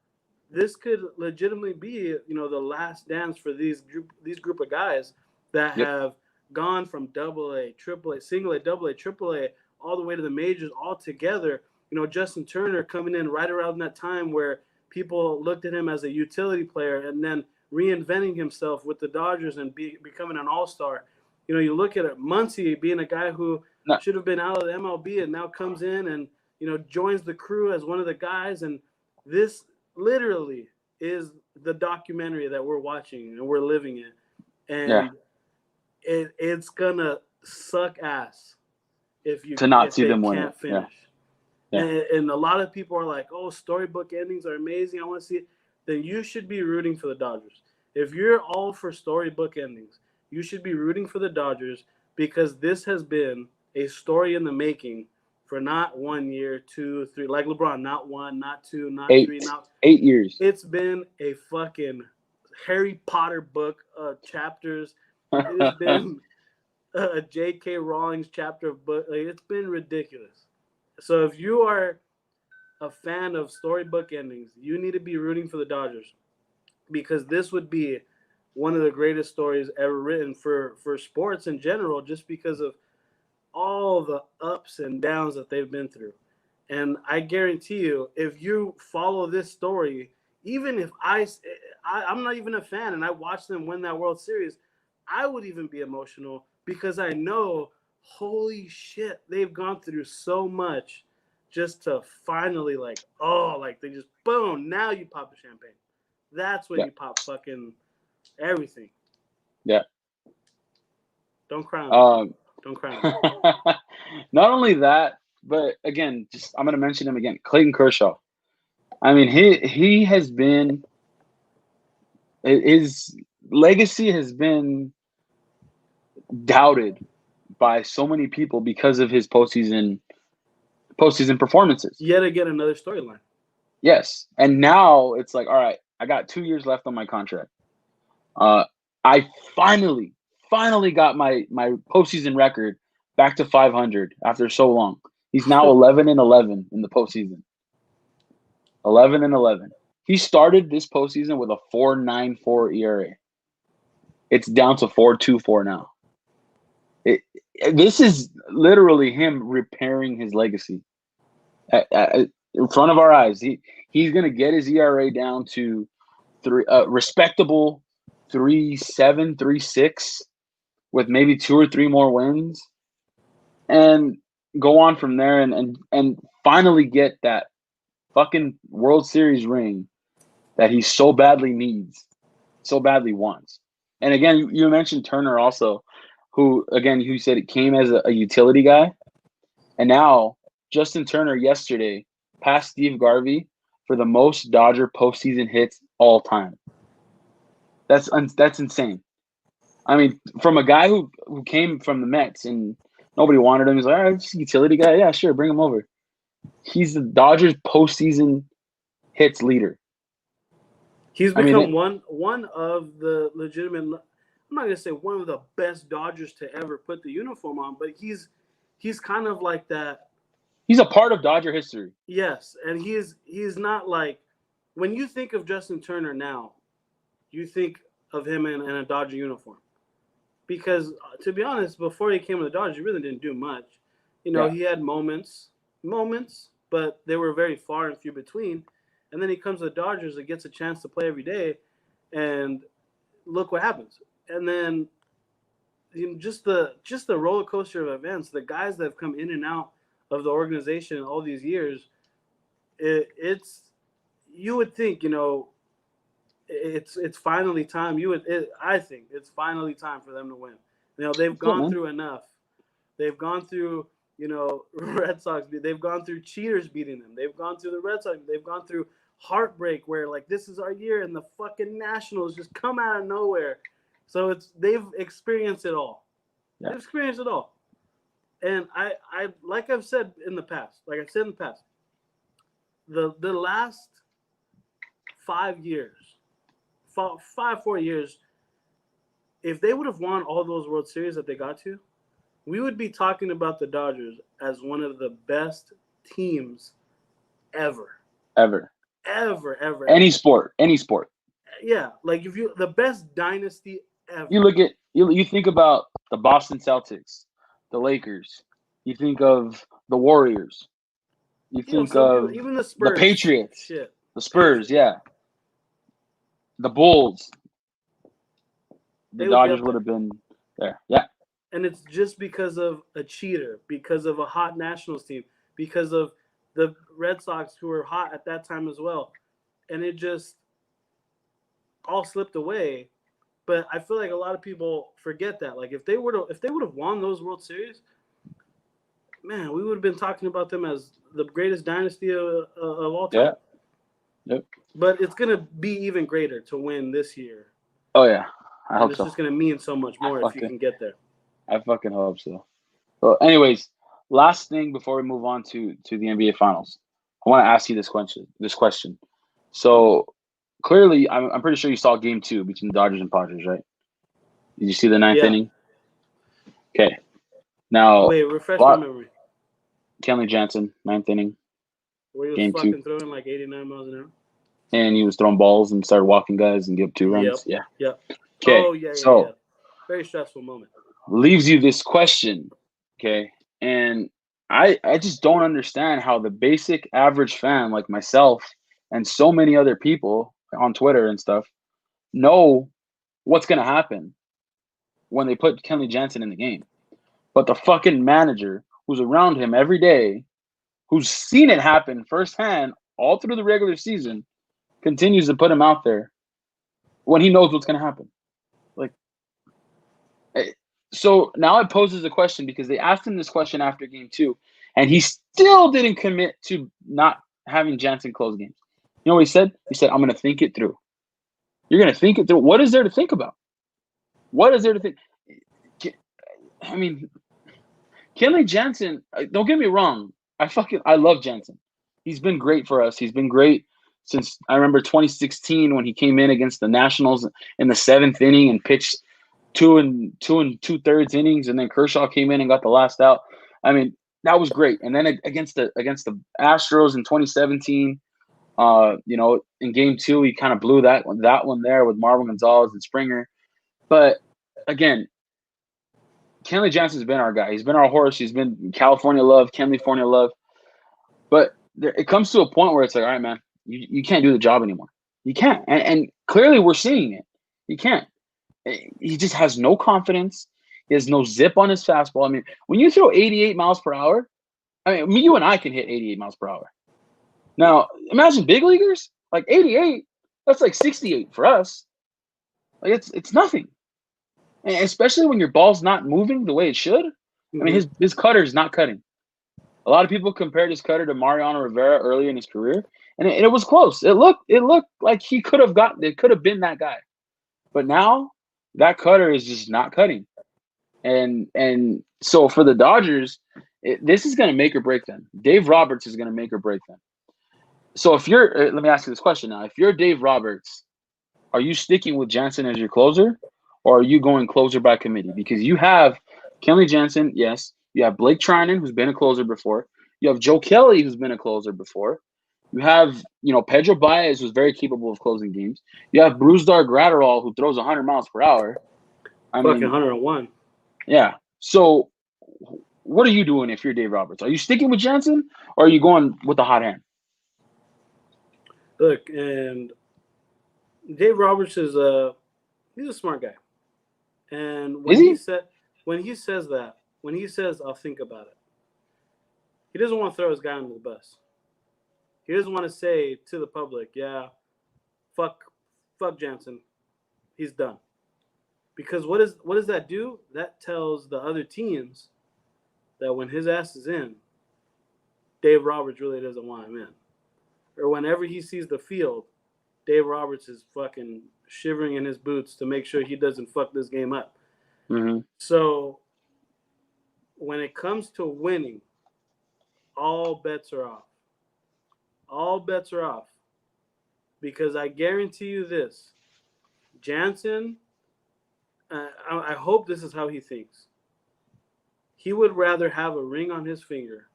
this could legitimately be, the last dance for these group of guys that have gone from AA, AAA, single A, AA, AAA, all the way to the majors all together. Justin Turner coming in right around that time where people looked at him as a utility player and then reinventing himself with the Dodgers and becoming an all-star. You look at it, Muncy being a guy who should have been out of the MLB and now comes in and, joins the crew as one of the guys. And this literally is the documentary that we're watching and we're living in. And it's going to suck ass if you not see them can't win. Finish. Yeah. And a lot of people are like, oh, storybook endings are amazing. I want to see it. Then you should be rooting for the Dodgers. If you're all for storybook endings, you should be rooting for the Dodgers because this has been a story in the making for not 1 year, 2, 3, like LeBron, not 1, not 2, not 3, not 8 years. It's been a fucking Harry Potter book chapters. It has been a J.K. Rowling's chapter of book. Like, it's been ridiculous. So if you are a fan of storybook endings, you need to be rooting for the Dodgers because this would be one of the greatest stories ever written for sports in general, just because of all the ups and downs that they've been through. And I guarantee you, if you follow this story, even if I'm not even a fan and I watched them win that World Series, I would even be emotional because I know, holy shit, they've gone through so much just to finally they just boom, now you pop the champagne. That's when you pop fucking everything. Yeah. Don't cry on me. Don't cry on me. Not only that, but again, I'm going to mention him again, Clayton Kershaw. I mean, he has been, his legacy has been doubted by so many people because of his postseason performances. Yet again, another storyline. Yes, and now it's like, all right, I got 2 years left on my contract. I finally got my postseason record back to 500 after so long. He's now 11-11 in the postseason. 11-11. He started this postseason with a 4.94 ERA. It's down to 4.24 now. This is literally him repairing his legacy. In front of our eyes, he's going to get his ERA down to respectable 3.7, 3.6 with maybe 2 or 3 more wins, and go on from there and finally get that fucking World Series ring that he so badly needs, so badly wants. And again, you mentioned Turner also, who said it came as a utility guy, and now Justin Turner yesterday passed Steve Garvey for the most Dodger postseason hits all time. That's insane. I mean, from a guy who came from the Mets and nobody wanted him, he's like, all right, just a utility guy. Yeah, sure, bring him over. He's the Dodgers postseason hits leader. He's become one of the legitimate. I'm not gonna say one of the best Dodgers to ever put the uniform on, but he's kind of like that He's a part of Dodger history. Yes, and he's not like when you think of Justin Turner now, you think of him in a Dodger uniform. Because to be honest, before he came to the Dodgers, he really didn't do much. He had moments, but they were very far and few between. And then he comes to the Dodgers and gets a chance to play every day, and look what happens. And then just the roller coaster of events, the guys that have come in and out of the organization all these years, it's you would think, it's finally time. I think it's finally time for them to win. They've gone through enough. They've gone through, Red Sox. They've gone through cheaters beating them. They've gone through the Red Sox. They've gone through heartbreak where like this is our year and the fucking Nationals just come out of nowhere. So they've experienced it all. Yeah. They've experienced it all. And I like I've said in the past, the last 5 years, 4 years, if they would have won all those World Series that they got to, we would be talking about the Dodgers as one of the best teams ever. Ever. Any sport. Yeah, like the best dynasty ever. You think about the Boston Celtics, the Lakers. You think of the Warriors. You think of even the Spurs, the Patriots. Shit. The Spurs, yeah. The Bulls. The Dodgers would have been there. Yeah. And it's just because of a cheater, because of a hot Nationals team, because of the Red Sox who were hot at that time as well. And it just all slipped away. But I feel like a lot of people forget that. Like if they would have won those World Series, man, we would have been talking about them as the greatest dynasty of all time. Yeah. Yep. But it's gonna be even greater to win this year. Oh yeah, I hope so. It's just gonna mean so much more if you can get there. I fucking hope so. Well, anyways, last thing before we move on to the NBA Finals, I want to ask you this question. So clearly, I'm pretty sure you saw Game 2 between the Dodgers and Padres, right? Did you see the ninth inning? Okay. Now, wait, refresh my memory. Kenley Jansen, ninth inning. Where he was fucking throwing like 89 miles an hour. And he was throwing balls and started walking guys and give 2 runs. Yep. Yeah. Okay. Oh yeah. So very stressful moment. Leaves you this question, okay? And I just don't understand how the basic average fan like myself and so many other people on Twitter and stuff know what's gonna happen when they put Kenley Jansen in the game. But the fucking manager who's around him every day, who's seen it happen firsthand all through the regular season, continues to put him out there when he knows what's going to happen. Like, so now it poses a question because they asked him this question after Game 2, and he still didn't commit to not having Jansen close games. You know what he said? He said, "I'm going to think it through." You're going to think it through. What is there to think about? What is there to think? I mean, Kenley Jansen, don't get me wrong. I love Jansen. He's been great for us. He's been great since I remember 2016 when he came in against the Nationals in the 7th inning and pitched 2 2/3 innings, and then Kershaw came in and got the last out. I mean, that was great. And then against the Astros in 2017, in Game 2, he kind of blew that one there with Marwin Gonzalez and Springer. But again, Kenley Jansen's been our guy. He's been our horse. He's been California love, California love. But it comes to a point where it's like, all right, man, you can't do the job anymore. You can't. And clearly we're seeing it. He can't. He just has no confidence. He has no zip on his fastball. I mean, when you throw 88 miles per hour, you and I can hit 88 miles per hour. Now, imagine big leaguers. Like 88, that's like 68 for us. Like it's nothing. And especially when your ball's not moving the way it should. I mean, his cutter is not cutting. A lot of people compared his cutter to Mariano Rivera early in his career, and it was close. It looked like it could have been that guy. But now that cutter is just not cutting. And so for the Dodgers, this is going to make or break them. Dave Roberts is going to make or break them. So if let me ask you this question now. If you're Dave Roberts, are you sticking with Jansen as your closer, or are you going closer by committee? Because you have Kenley Jansen, yes. You have Blake Trinan, who's been a closer before. You have Joe Kelly, who's been a closer before. You have, Pedro Baez, who's very capable of closing games. You have Brusdar Graterol, who throws 100 miles per hour. I Fucking mean, 101. yeah. So, what are you doing if you're Dave Roberts? Are you sticking with Jansen, or are you going with the hot hand? Look, and Dave Roberts he's a smart guy. And when he says that, when he says I'll think about it, he doesn't want to throw his guy under the bus. He doesn't want to say to the public, yeah, fuck Jansen. He's done. Because what does that do? That tells the other teams that when his ass is in, Dave Roberts really doesn't want him in. Or whenever he sees the field, Dave Roberts is fucking shivering in his boots to make sure he doesn't fuck this game up. Mm-hmm. So when it comes to winning, all bets are off. All bets are off. Because I guarantee you this, Jansen, I hope this is how he thinks. He would rather have a ring on his finger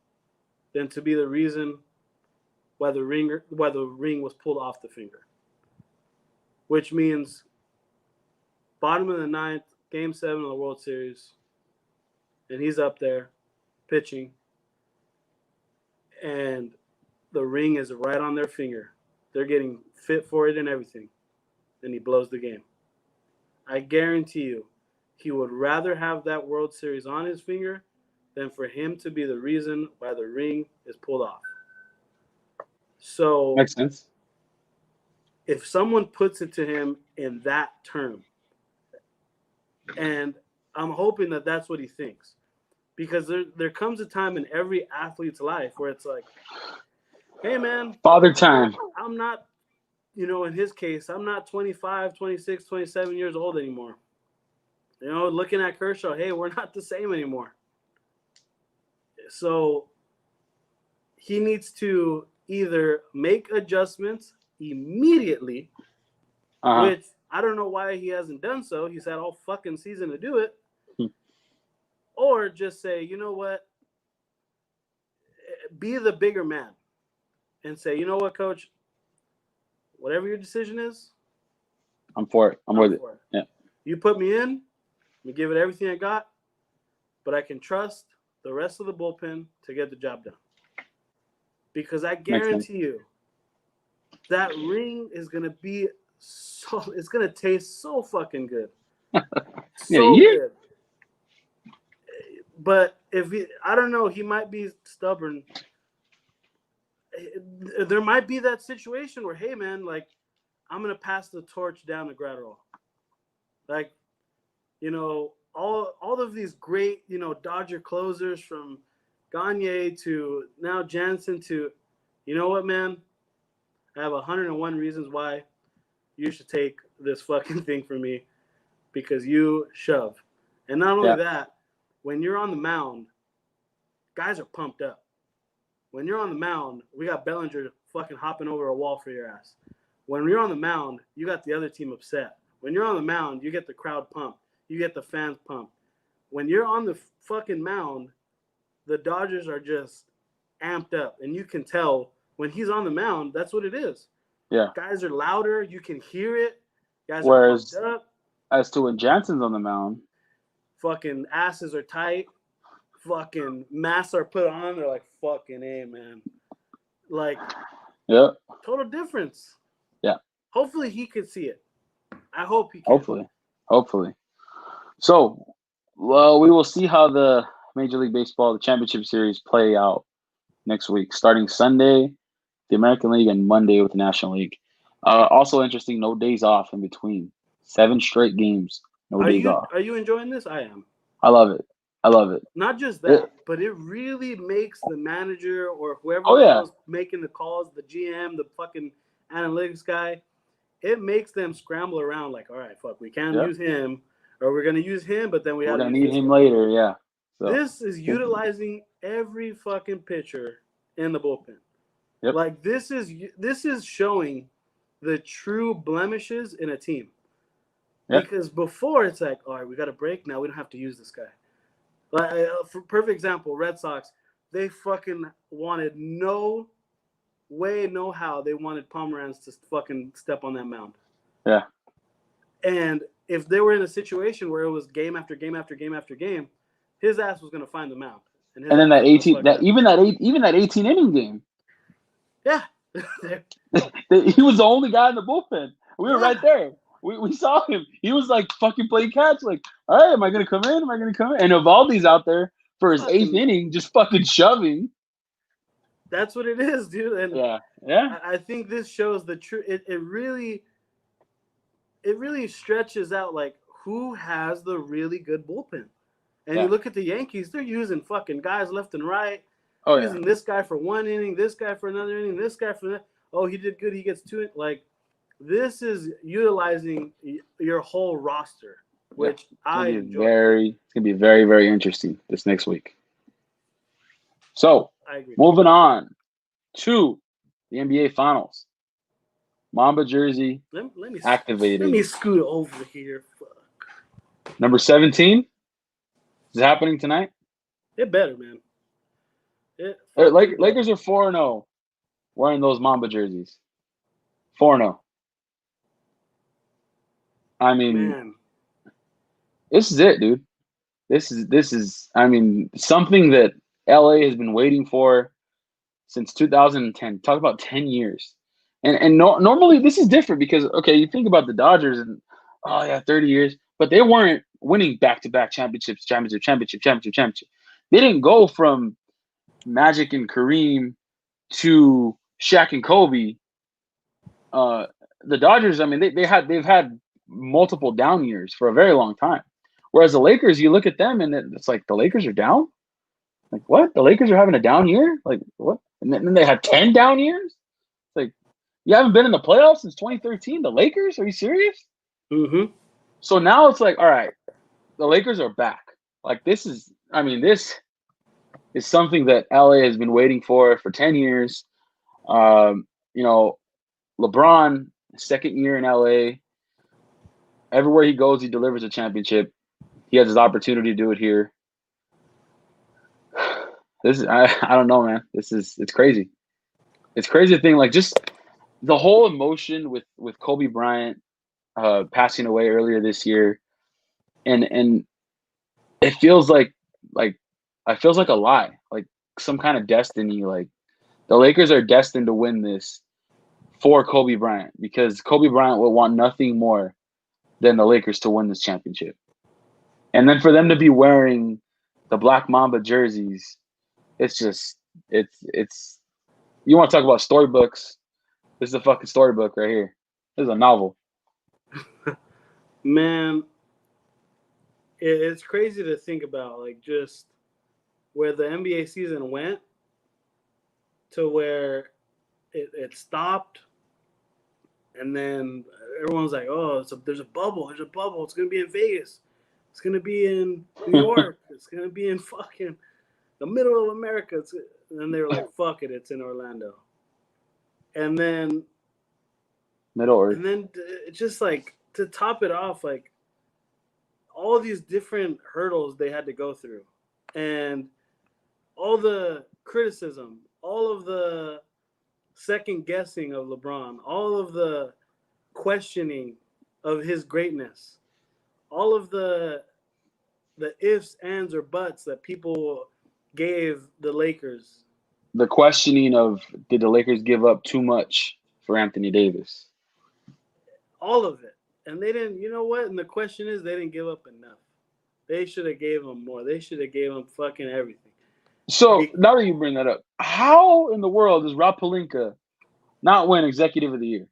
than to be the reason why the ring was pulled off the finger. Which means bottom of the ninth, Game 7 of the World Series, and he's up there pitching, and the ring is right on their finger. They're getting fit for it and everything. Then he blows the game. I guarantee you, he would rather have that World Series on his finger than for him to be the reason why the ring is pulled off. So makes sense. If someone puts it to him in that term, and I'm hoping that that's what he thinks, because there comes a time in every athlete's life where it's like, hey, man, father time. I'm not, in his case, I'm not 25, 26, 27 years old anymore. Looking at Kershaw, hey, we're not the same anymore. So he needs to either make adjustments immediately, which I don't know why he hasn't done so. He's had all fucking season to do it. Or just say, you know what? Be the bigger man and say, you know what, coach? Whatever your decision is, I'm for it. I'm with it. Yeah. You put me in, me give it everything I got, but I can trust the rest of the bullpen to get the job done. Because I guarantee you, that ring is going to be it's going to taste so fucking good. So good. But I don't know, he might be stubborn. There might be that situation where, hey, man, like, I'm going to pass the torch down to Graterol. Like, all of these great, Dodger closers from Gagne to now Jansen to, you know what, man? I have 101 reasons why you should take this fucking thing from me because you shove. And not only that, when you're on the mound, guys are pumped up. When you're on the mound, we got Bellinger fucking hopping over a wall for your ass. When you're on the mound, you got the other team upset. When you're on the mound, you get the crowd pumped. You get the fans pumped. When you're on the fucking mound, the Dodgers are just amped up. And you can tell when he's on the mound, that's what it is. Yeah. Guys are louder. You can hear it. Guys Whereas, are pumped up. As to when Jansen's on the mound, fucking asses are tight. Fucking masks are put on. They're like, fucking A, man. Like, total difference. Yeah. Hopefully he could see it. I hope he can. Hopefully. So, well, we will see how the Major League Baseball, the championship series, play out next week, starting Sunday, the American League, and Monday with the National League. Also interesting, no days off in between. 7 straight games, no days off. Are you enjoying this? I am. I love it. Not just that, but it really makes the manager or whoever else making the calls, the GM, the fucking analytics guy, it makes them scramble around like, all right, fuck, we can't use him, or we're going to use him, but then we're going to need him later, So, this is utilizing every fucking pitcher in the bullpen. Yep. Like, this is showing the true blemishes in a team. Yep. Because before, it's like, all right, we got a break. Now we don't have to use this guy. Like, for perfect example, Red Sox, they fucking wanted no way, no how. They wanted Pomeranz to fucking step on that mound. Yeah. And if they were in a situation where it was game after game after game after game, his ass was gonna find the mound. And then that 18, even that 18 inning game. Yeah. He was the only guy in the bullpen. We were right there. We saw him. He was like fucking playing catch. Like, all right, am I gonna come in? Am I gonna come in? And Evaldi's out there for his eighth inning, just fucking shoving. That's what it is, dude. And yeah. I think this shows the truth. It really stretches out like who has the really good bullpen. And you look at the Yankees, they're using fucking guys left and right. Oh, using this guy for one inning, this guy for another inning, this guy for that. Oh, he did good. He gets two. Like, this is utilizing your whole roster, which I enjoy. It's gonna be very, very interesting this next week. So, I agree. Moving on to the NBA Finals. Mamba jersey activated. Let me scoot over here. Fuck. Number 17 is happening tonight. It better, man. Lakers are 4-0 wearing those Mamba jerseys. 4-0. I mean, man. This is it, dude. This is I mean, something that LA has been waiting for since 2010. Talk about 10 years. And normally this is different because, okay, you think about the Dodgers and, 30 years. But they weren't winning back-to-back championships. They didn't go from Magic and Kareem to Shaq and Kobe. The Dodgers, I mean, they've had multiple down years for a very long time. Whereas the Lakers, you look at them and it's like the Lakers are down. Like, what? The Lakers are having a down year? Like, what? And then they have 10 down years? Like, you haven't been in the playoffs since 2013? The Lakers? Are you serious? Mm-hmm. So now it's like, all right, the Lakers are back. Like, this is something that LA has been waiting for 10 years. LeBron, second year in LA. Everywhere he goes, he delivers a championship. He has his opportunity to do it here. I don't know, man. It's crazy. It's crazy thing, like just the whole emotion with Kobe Bryant passing away earlier this year, and it feels like a lie, like some kind of destiny. Like the Lakers are destined to win this for Kobe Bryant because Kobe Bryant would want nothing more than the Lakers to win this championship. And then for them to be wearing the Black Mamba jerseys, it's you want to talk about storybooks. This is a fucking storybook right here. This is a novel. Man, it's crazy to think about, like, just where the NBA season went to where it stopped, and then everyone's like, oh, there's a bubble. There's a bubble. It's going to be in Vegas. It's going to be in New York. It's going to be in fucking the middle of America. And then they were like, fuck it, it's in Orlando. And then Middle Earth. And then just like to top it off, like all these different hurdles they had to go through, and all the criticism, all of the second guessing of LeBron, all of the questioning of his greatness, all of the ifs, ands, or buts that people gave the Lakers. The questioning of, did the Lakers give up too much for Anthony Davis? All of it. And they didn't, you know what? And the question is, they didn't give up enough. They should have gave him more. They should have gave him fucking everything. So now that you bring that up, how in the world does Rob Pelinka not win Executive of the Year?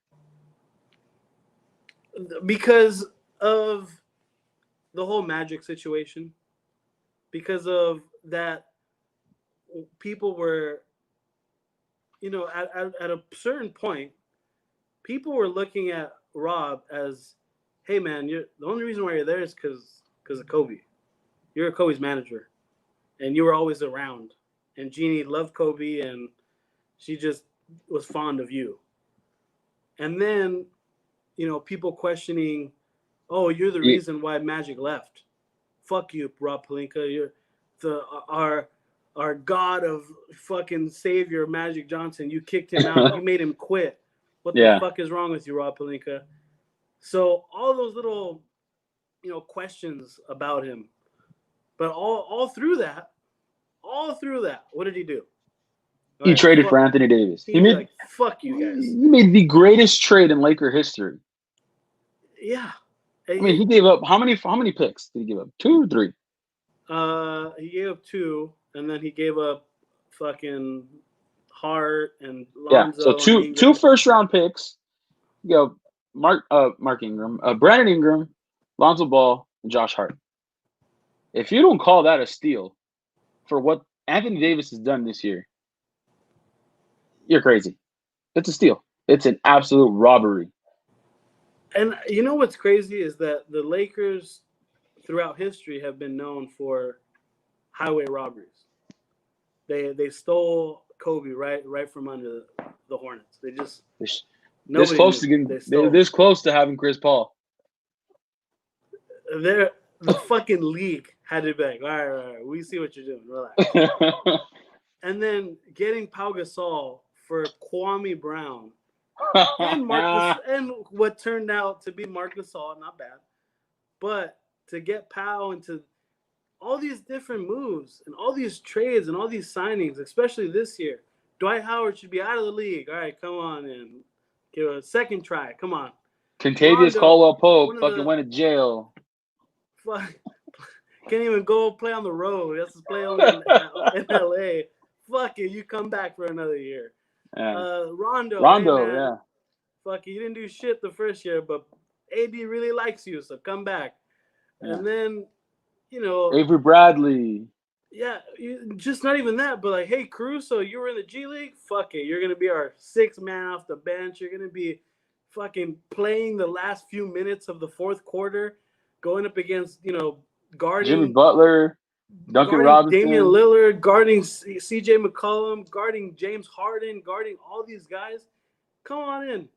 Because of the whole Magic situation. Because of that, people were, at a certain point, people were looking at Rob as, hey man, the only reason why you're there is because of Kobe. You're Kobe's manager, and you were always around. And Jeannie loved Kobe, and she just was fond of you. And then, people questioning, oh, you're the reason why Magic left. Fuck you, Rob Pelinka. You're our god of fucking savior, Magic Johnson. You kicked him out. You made him quit. What the Yeah. fuck is wrong with you, Rob Pelinka? So all those little, questions about him. But all through that, what did he do? All He right, traded for Anthony Davis. He's like, fuck you guys. He made the greatest trade in Laker history. Yeah. I mean, he gave up how many picks did he give up? 2 or 3? He gave up 2, and then he gave up fucking Hart and Lonzo. Yeah, so two first round picks. You go Mark Ingram, Brandon Ingram, Lonzo Ball, and Josh Hart. If you don't call that a steal for what Anthony Davis has done this year, you're crazy. It's a steal. It's an absolute robbery. And you know what's crazy is that the Lakers throughout history have been known for highway robberies. They stole Kobe right from under the Hornets. They just this close to having Chris Paul. The fucking league had to be like, all right, we see what you're doing. Relax. And then getting Pau Gasol for Kwame Brown and Marcus, and what turned out to be Marc Gasol, not bad. But to get Pau into all these different moves and all these trades and all these signings, especially this year, Dwight Howard should be out of the league. All right, come on in. Give a second try. Come on. Contavious Caldwell-Pope fucking went to jail. Fuck. Can't even go play on the road. He has to play in LA. Fuck it. You come back for another year. Yeah. Rondo, hey, yeah. Fuck it. You didn't do shit the first year, but AD really likes you, so come back. Yeah. And then, Avery Bradley. Yeah, just not even that, but like, hey, Caruso, you were in the G League? Fuck it. You're going to be our 6th man off the bench. You're going to be fucking playing the last few minutes of the fourth quarter, going up against, guarding Jimmy Butler, Duncan Robinson, Damian Lillard, guarding C.J. McCollum, guarding James Harden, guarding all these guys. Come on in.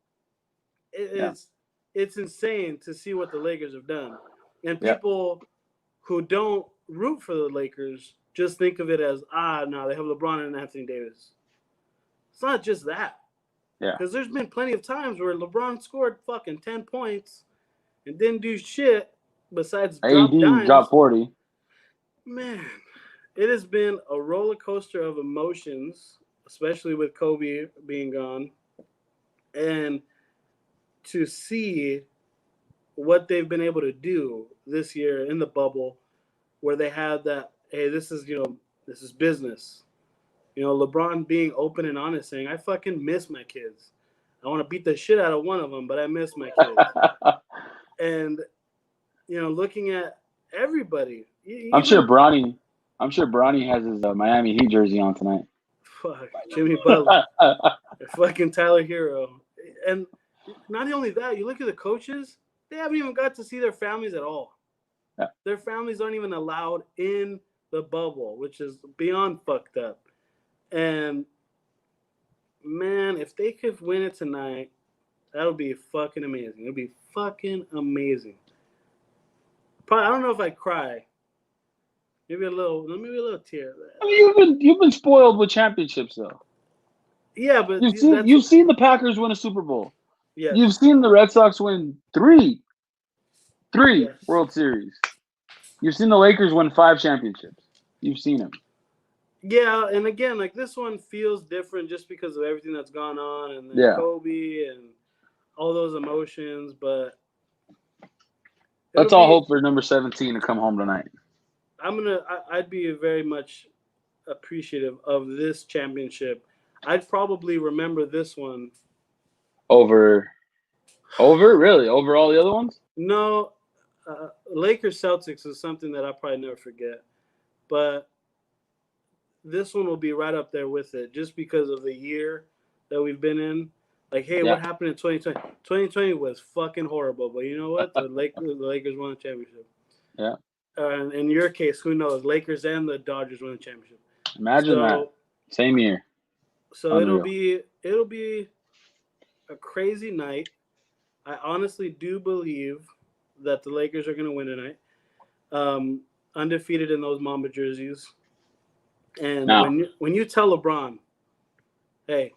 It's insane to see what the Lakers have done. And people who don't root for the Lakers just think of it as, no, they have LeBron and Anthony Davis. It's not just that. Yeah. Because there's been plenty of times where LeBron scored fucking 10 points and didn't do shit besides drop 40. Man, it has been a roller coaster of emotions, especially with Kobe being gone. And to see what they've been able to do this year in the bubble, where they had that, hey, this is business. LeBron being open and honest, saying, I fucking miss my kids. I want to beat the shit out of one of them, but I miss my kids. And, looking at everybody. I'm sure Bronny has his Miami Heat jersey on tonight. Fuck, Jimmy Butler. Fucking Tyler Hero. And not only that, you look at the coaches, they haven't even got to see their families at all. Yeah. Their families aren't even allowed in the bubble, which is beyond fucked up. And, man, if they could win it tonight, that would be fucking amazing. It would be fucking amazing. Probably, I don't know if I'd cry. Maybe a little tear. I mean, you've been spoiled with championships, though. Yeah, but you've seen the Packers win a Super Bowl. Yes. You've seen the Red Sox win three World Series. You've seen the Lakers win 5 championships. You've seen them. Yeah, and again, like this one feels different just because of everything that's gone on and Kobe and all those emotions, but let's all hope for number 17 to come home tonight. I'd be very much appreciative of this championship. I'd probably remember this one over really over all the other ones. No, Lakers Celtics is something that I'll probably never forget, but this one will be right up there with it just because of the year that we've been in. Like, hey, what happened in 2020? 2020 was fucking horrible, but you know what? The Lakers won the championship. Yeah. In your case, who knows? Lakers and the Dodgers won the championship. Imagine that. Same year. So it'll be a crazy night. I honestly do believe that the Lakers are going to win tonight. Undefeated in those Mamba jerseys. And Now, when you tell LeBron, hey,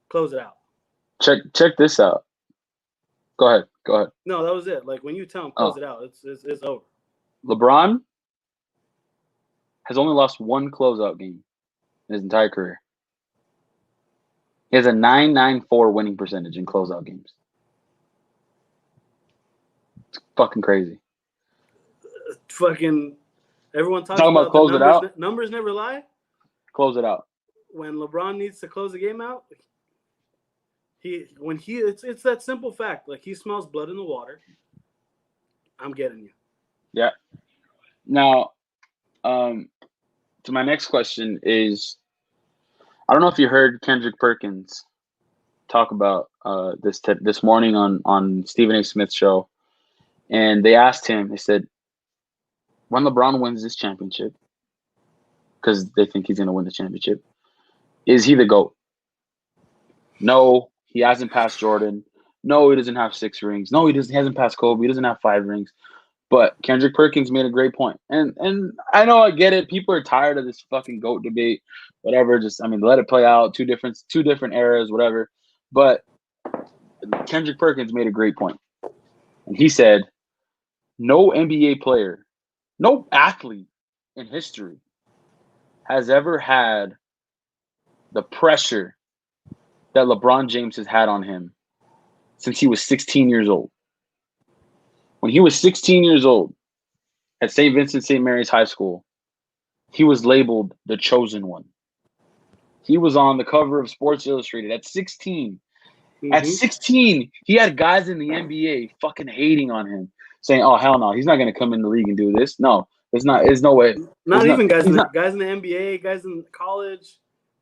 close it out. check this out. Go ahead. No, that was it. Like when you tell him close it out, it's over. LeBron has only lost one closeout game in his entire career. He has a .994 winning percentage in closeout games. It's fucking crazy. Fucking everyone talks Talking about the close it numbers. out? Numbers never lie. Close it out. When LeBron needs to close the game out, it's that simple fact. Like he smells blood in the water. I'm getting you. Yeah. Now, to my next question is, I don't know if you heard Kendrick Perkins talk about this morning on Stephen A. Smith's show, and they asked him. They said, when LeBron wins this championship, because they think he's going to win the championship, is he the GOAT? No, he hasn't passed Jordan. No, he doesn't have 6 rings. No, he hasn't passed Kobe. He doesn't have 5 rings. But Kendrick Perkins made a great point. And I know I get it. People are tired of this fucking GOAT debate. Whatever. Let it play out. Two different eras, whatever. But Kendrick Perkins made a great point. And he said, no NBA player, no athlete in history has ever had the pressure that LeBron James has had on him since he was 16 years old. When he was 16 years old at St. Vincent St. Mary's High School, he was labeled the chosen one. He was on the cover of Sports Illustrated at 16. Mm-hmm. At 16, he had guys in the NBA fucking hating on him, saying, "Oh hell no, he's not going to come in the league and do this." No, there's no way. Guys in the NBA, guys in college,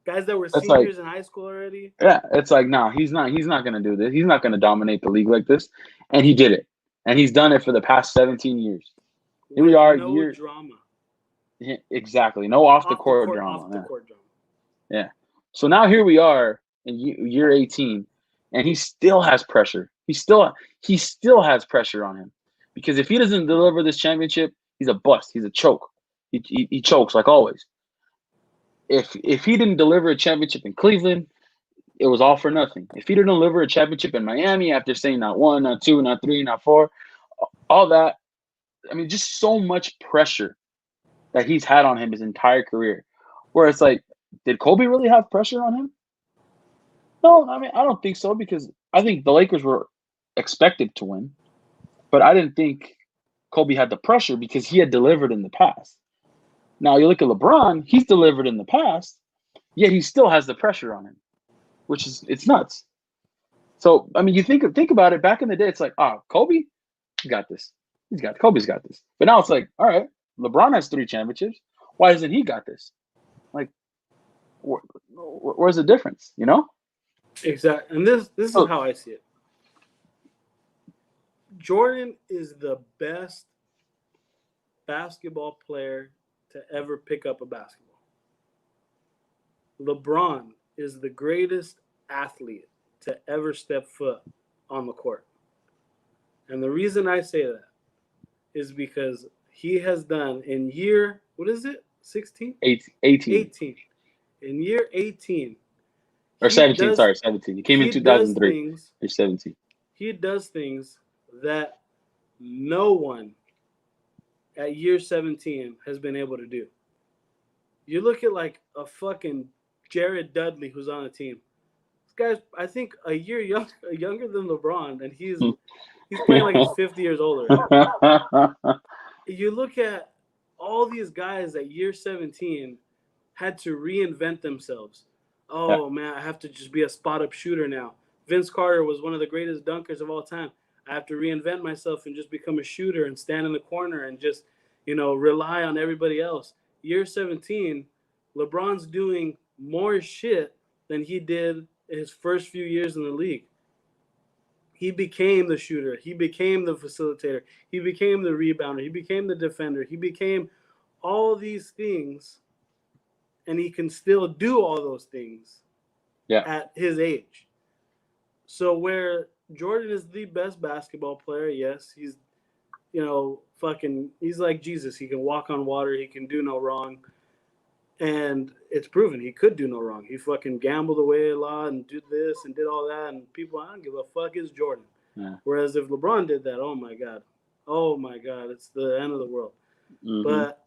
guys that were seniors in high school already. Yeah, it's like, no, he's not going to do this. He's not going to dominate the league like this, and he did it, and he's done it for the past 17 years. Here we are, drama. Exactly, no off the court drama. Yeah. So now here we are in year 18, and he still has pressure. He still has pressure on him, because if he doesn't deliver this championship, he's a bust. He's a choke. He chokes like always. If he didn't deliver a championship in Cleveland, it was all for nothing. If he didn't deliver a championship in Miami after saying not 1, not 2, not 3, not 4, all that, just so much pressure that he's had on him his entire career. Where it's like, did Kobe really have pressure on him? No, I don't think so, because I think the Lakers were expected to win. But I didn't think Kobe had the pressure because he had delivered in the past. Now you look at LeBron, he's delivered in the past, yet he still has the pressure on him, which is, it's nuts. So, you think about it, back in the day, it's like, Kobe, he got this. Kobe's got this. But now it's like, all right, LeBron has 3 championships. Why hasn't he got this? Like, where's the difference, Exactly. And this is how I see it. Jordan is the best basketball player to ever pick up a basketball. LeBron is the greatest athlete to ever step foot on the court. And the reason I say that is because he has done in year, what is it? 16? 18. In year 18. Or 17, 17. He came in 2003. He's 17. He does things that no one at year 17 has been able to do. You look at like a fucking Jared Dudley who's on the team. This guy's, I think, a year younger than LeBron, and he's playing like he's 50 years older. You look at all these guys at year 17 had to reinvent themselves. Oh, man, I have to just be a spot-up shooter now. Vince Carter was one of the greatest dunkers of all time. I have to reinvent myself and just become a shooter and stand in the corner and just, rely on everybody else. Year 17, LeBron's doing more shit than he did his first few years in the league. He became the shooter. He became the facilitator. He became the rebounder. He became the defender. He became all these things, and he can still do all those things at his age. So where Jordan is the best basketball player, yes, he's, he's like Jesus. He can walk on water. He can do no wrong. And it's proven he could do no wrong. He fucking gambled away a lot and did this and did all that. And people, I don't give a fuck, it's Jordan. Yeah. Whereas if LeBron did that, oh my God, it's the end of the world. Mhm. But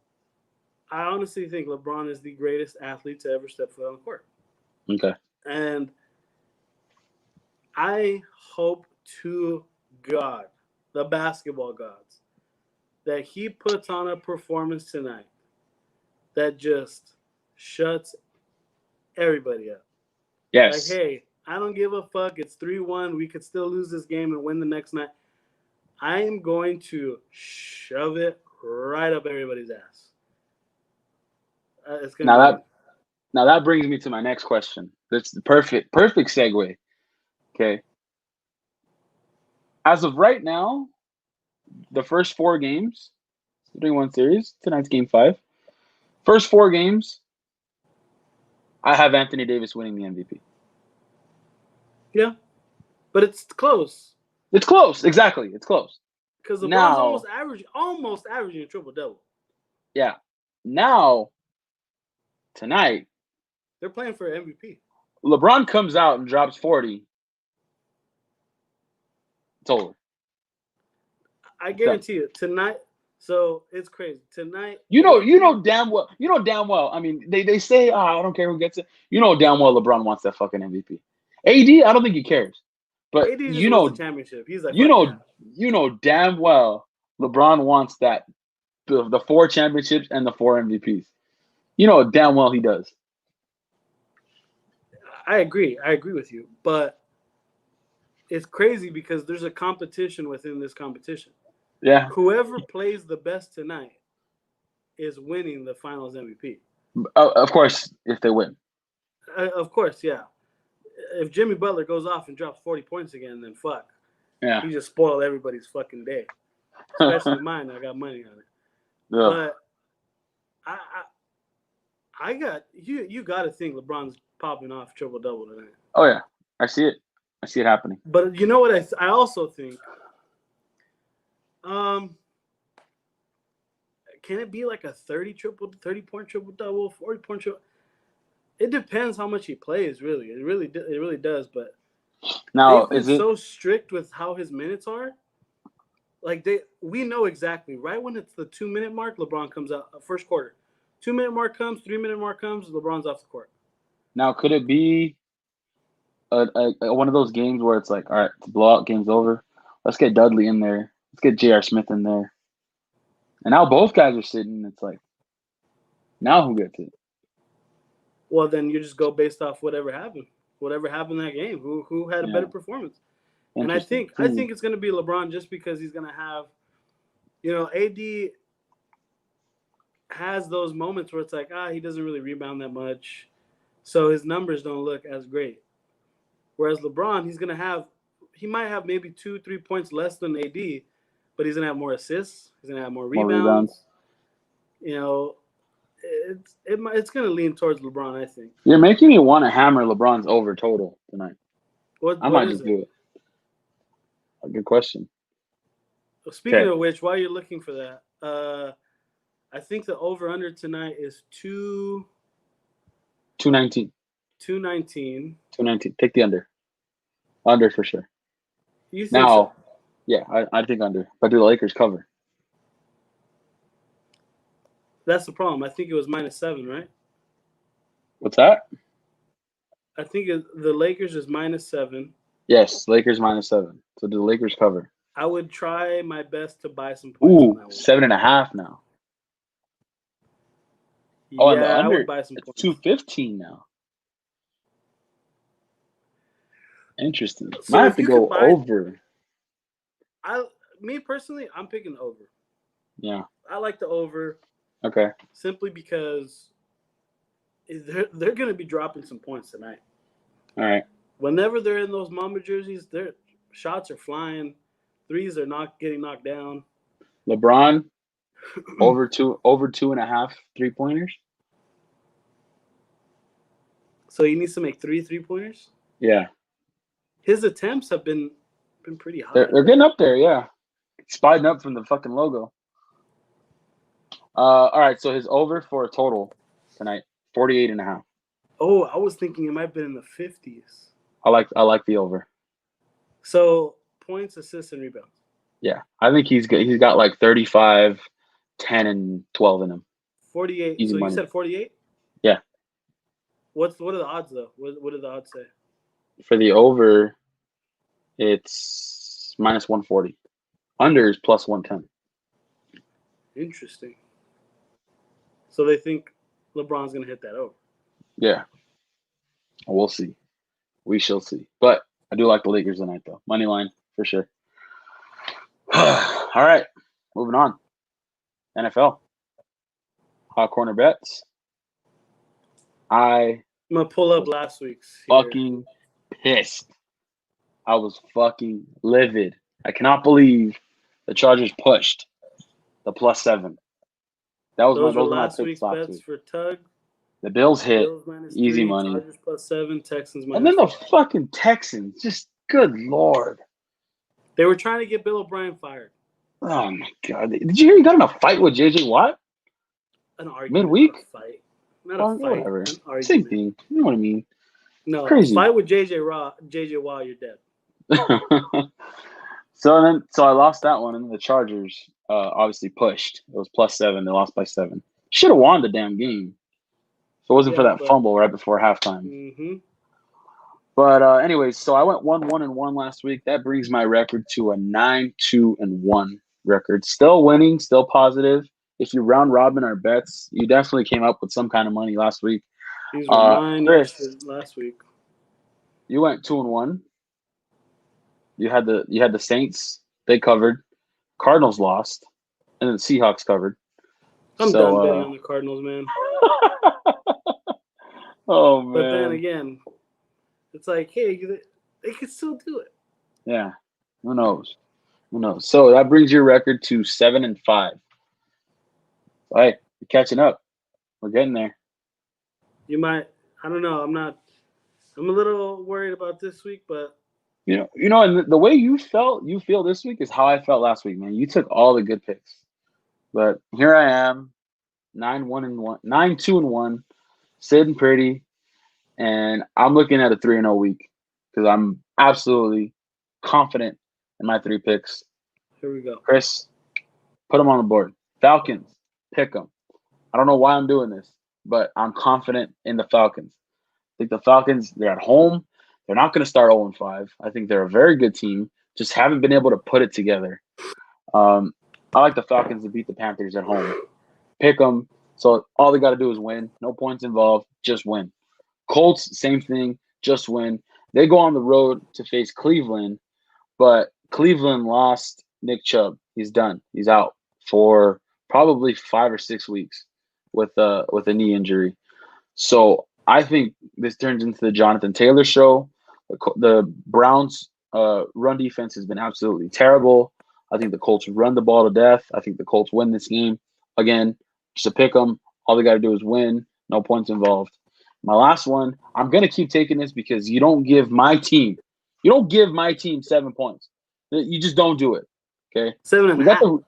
I honestly think LeBron is the greatest athlete to ever step foot on the court. Okay. And I hope to God, the basketball gods, that he puts on a performance tonight that just shuts everybody up. Yes. Like, hey, I don't give a fuck. It's 3-1. We could still lose this game and win the next night. I am going to shove it right up everybody's ass. It's gonna Now that brings me to my next question. That's the perfect segue. Okay. As of right now, the first 4 games, 3-1 series, tonight's game 5. First 4 games, I have Anthony Davis winning the MVP. Yeah, but it's close. It's close. Exactly. It's close. Because LeBron's Now- almost averaging a triple-double. Yeah. Now, tonight, They're playing for MVP. LeBron comes out and drops 40. It's over. I guarantee you, tonight. So it's crazy. Tonight. You know damn well. I mean, they say, I don't care who gets it. You know damn well LeBron wants that fucking MVP. AD, I don't think he cares. But AD just you wants know, the championship. He's like, you fuck know, yeah. you know damn well LeBron wants that the 4 championships and the 4 MVPs. You know damn well he does. I agree with you, but it's crazy because there's a competition within this competition. Yeah. Whoever plays the best tonight is winning the Finals MVP. Of course, if they win. Of course, yeah. If Jimmy Butler goes off and drops 40 points again, then fuck. Yeah. He just spoiled everybody's fucking day, especially mine. I got money on it. Yeah. But I got you. Got to think LeBron's popping off triple double tonight. Oh yeah, I see it. I see it happening. But you know what? I also think. Can it be like a 30-point triple double, 40-point triple? It depends how much he plays. Really, it really does. But Now, they've is been it so strict with how his minutes are. Like we know exactly right when it's the 2-minute mark, LeBron comes out first quarter. 2-minute mark comes, 3-minute mark comes, LeBron's off the court. now? Could it be a one of those games where it's like, all right, the blowout game's over. Let's get Dudley in there. Let's get J.R. Smith in there. And now both guys are sitting. It's like, now who gets it? Well, then you just go based off whatever happened in that game. Who had a better performance? And I think it's going to be LeBron just because he's going to have, AD has those moments where it's like, he doesn't really rebound that much, so his numbers don't look as great. Whereas LeBron, he might have maybe 2-3 points less than AD, but he's going to have more assists. He's going to have more rebounds. It's going to lean towards LeBron, I think. You're making me want to hammer LeBron's over total tonight. I might just do it. A good question. Well, speaking of which, while you're looking for that, I think the over-under tonight is 219. 219. 219. Take the under. Under for sure. You think now, so? Yeah, I think under. But do the Lakers cover? That's the problem. I think it was -7, right? What's that? I think the Lakers is -7. Yes, Lakers -7. So do the Lakers cover? I would try my best to buy some points on that one. 7.5 now. Yeah, and the under, I would buy some it's points. 215 now. Interesting. So Might have to go over. Me personally, I'm picking over. Yeah. I like the over. Okay. Simply because they're going to be dropping some points tonight. All right. Whenever they're in those Mamba jerseys, their shots are flying. Threes are not getting knocked down. LeBron over 2.5 3-pointers. So he needs to make 3 3-pointers. Yeah. His attempts have been pretty high. They're getting up there. Yeah. Spiding up from the fucking logo. All right. So his over for a total tonight 48.5. Oh, I was thinking it might have been in the 50s. I like the over. So points, assists, and rebounds. Yeah, I think he's got like 35, 10, and 12 in him. 48. Easy So money. you said 48? Yeah. What are the odds though? What do the odds say? For the over, it's minus 140. Under is plus 110. Interesting. So they think LeBron's gonna hit that over. Yeah. We'll see. We shall see. But I do like the Lakers tonight, though. Money line, for sure. All right. Moving on. NFL. Hot corner bets. I'm gonna pull up last week's. Fucking pissed. I was fucking livid. I cannot believe the Chargers pushed the +7. Those were my last picks week's last bets week. for Tug. The Bills hit. Bills Easy -3, money. Chargers +7, Texans And then the -4. fucking Texans. Just good lord. They were trying to get Bill O'Brien fired. Oh my god. Did you hear he got in a fight with JJ Watt? An argument. Midweek? Not a fight. Not a fight. Whatever. An argument. Same thing. You know what I mean? No, Crazy. fight with JJ Watt, you're dead. So I lost that one, and the Chargers obviously pushed. It was +7. They lost by 7. Should have won the damn game. If it wasn't for that fumble right before halftime. Mm-hmm. But anyways, so I went 1-1-1 last week. That brings my record to a 9-2-1 record. Still winning, still positive. If you round robin our bets, you definitely came up with some kind of money last week. These were mine Chris, last week. You went 2-1. You had the Saints. They covered. Cardinals lost, and then the Seahawks covered. I'm done betting on the Cardinals, man. Oh man! But then again, it's like, hey, they could still do it. Yeah. Who knows? So that brings your record to 7-5. All right, you're catching up. We're getting there. You might. I don't know. I'm a little worried about this week, but you know, and the way you feel this week is how I felt last week, man. You took all the good picks, but here I am, 9-2-1, sitting pretty, and I'm looking at a 3-0 week because I'm absolutely confident in my 3 picks. Here we go, Chris. Put them on the board. Falcons, pick them. I don't know why I'm doing this, but I'm confident in the Falcons. I think the Falcons, they're at home. They're not going to start 0-5. I think they're a very good team. Just haven't been able to put it together. I like the Falcons to beat the Panthers at home. Pick them. So all they got to do is win. No points involved. Just win. Colts, same thing. Just win. They go on the road to face Cleveland, but Cleveland lost Nick Chubb. He's done. He's out for probably 5 or 6 weeks with a knee injury. So I think this turns into the Jonathan Taylor show. The Browns' run defense has been absolutely terrible. I think the Colts run the ball to death. I think the Colts win this game. Again, just a pick 'em. All they got to do is win. No points involved. My last one, I'm going to keep taking this because you don't give my team 7 points. You just don't do it. Okay? 7.5.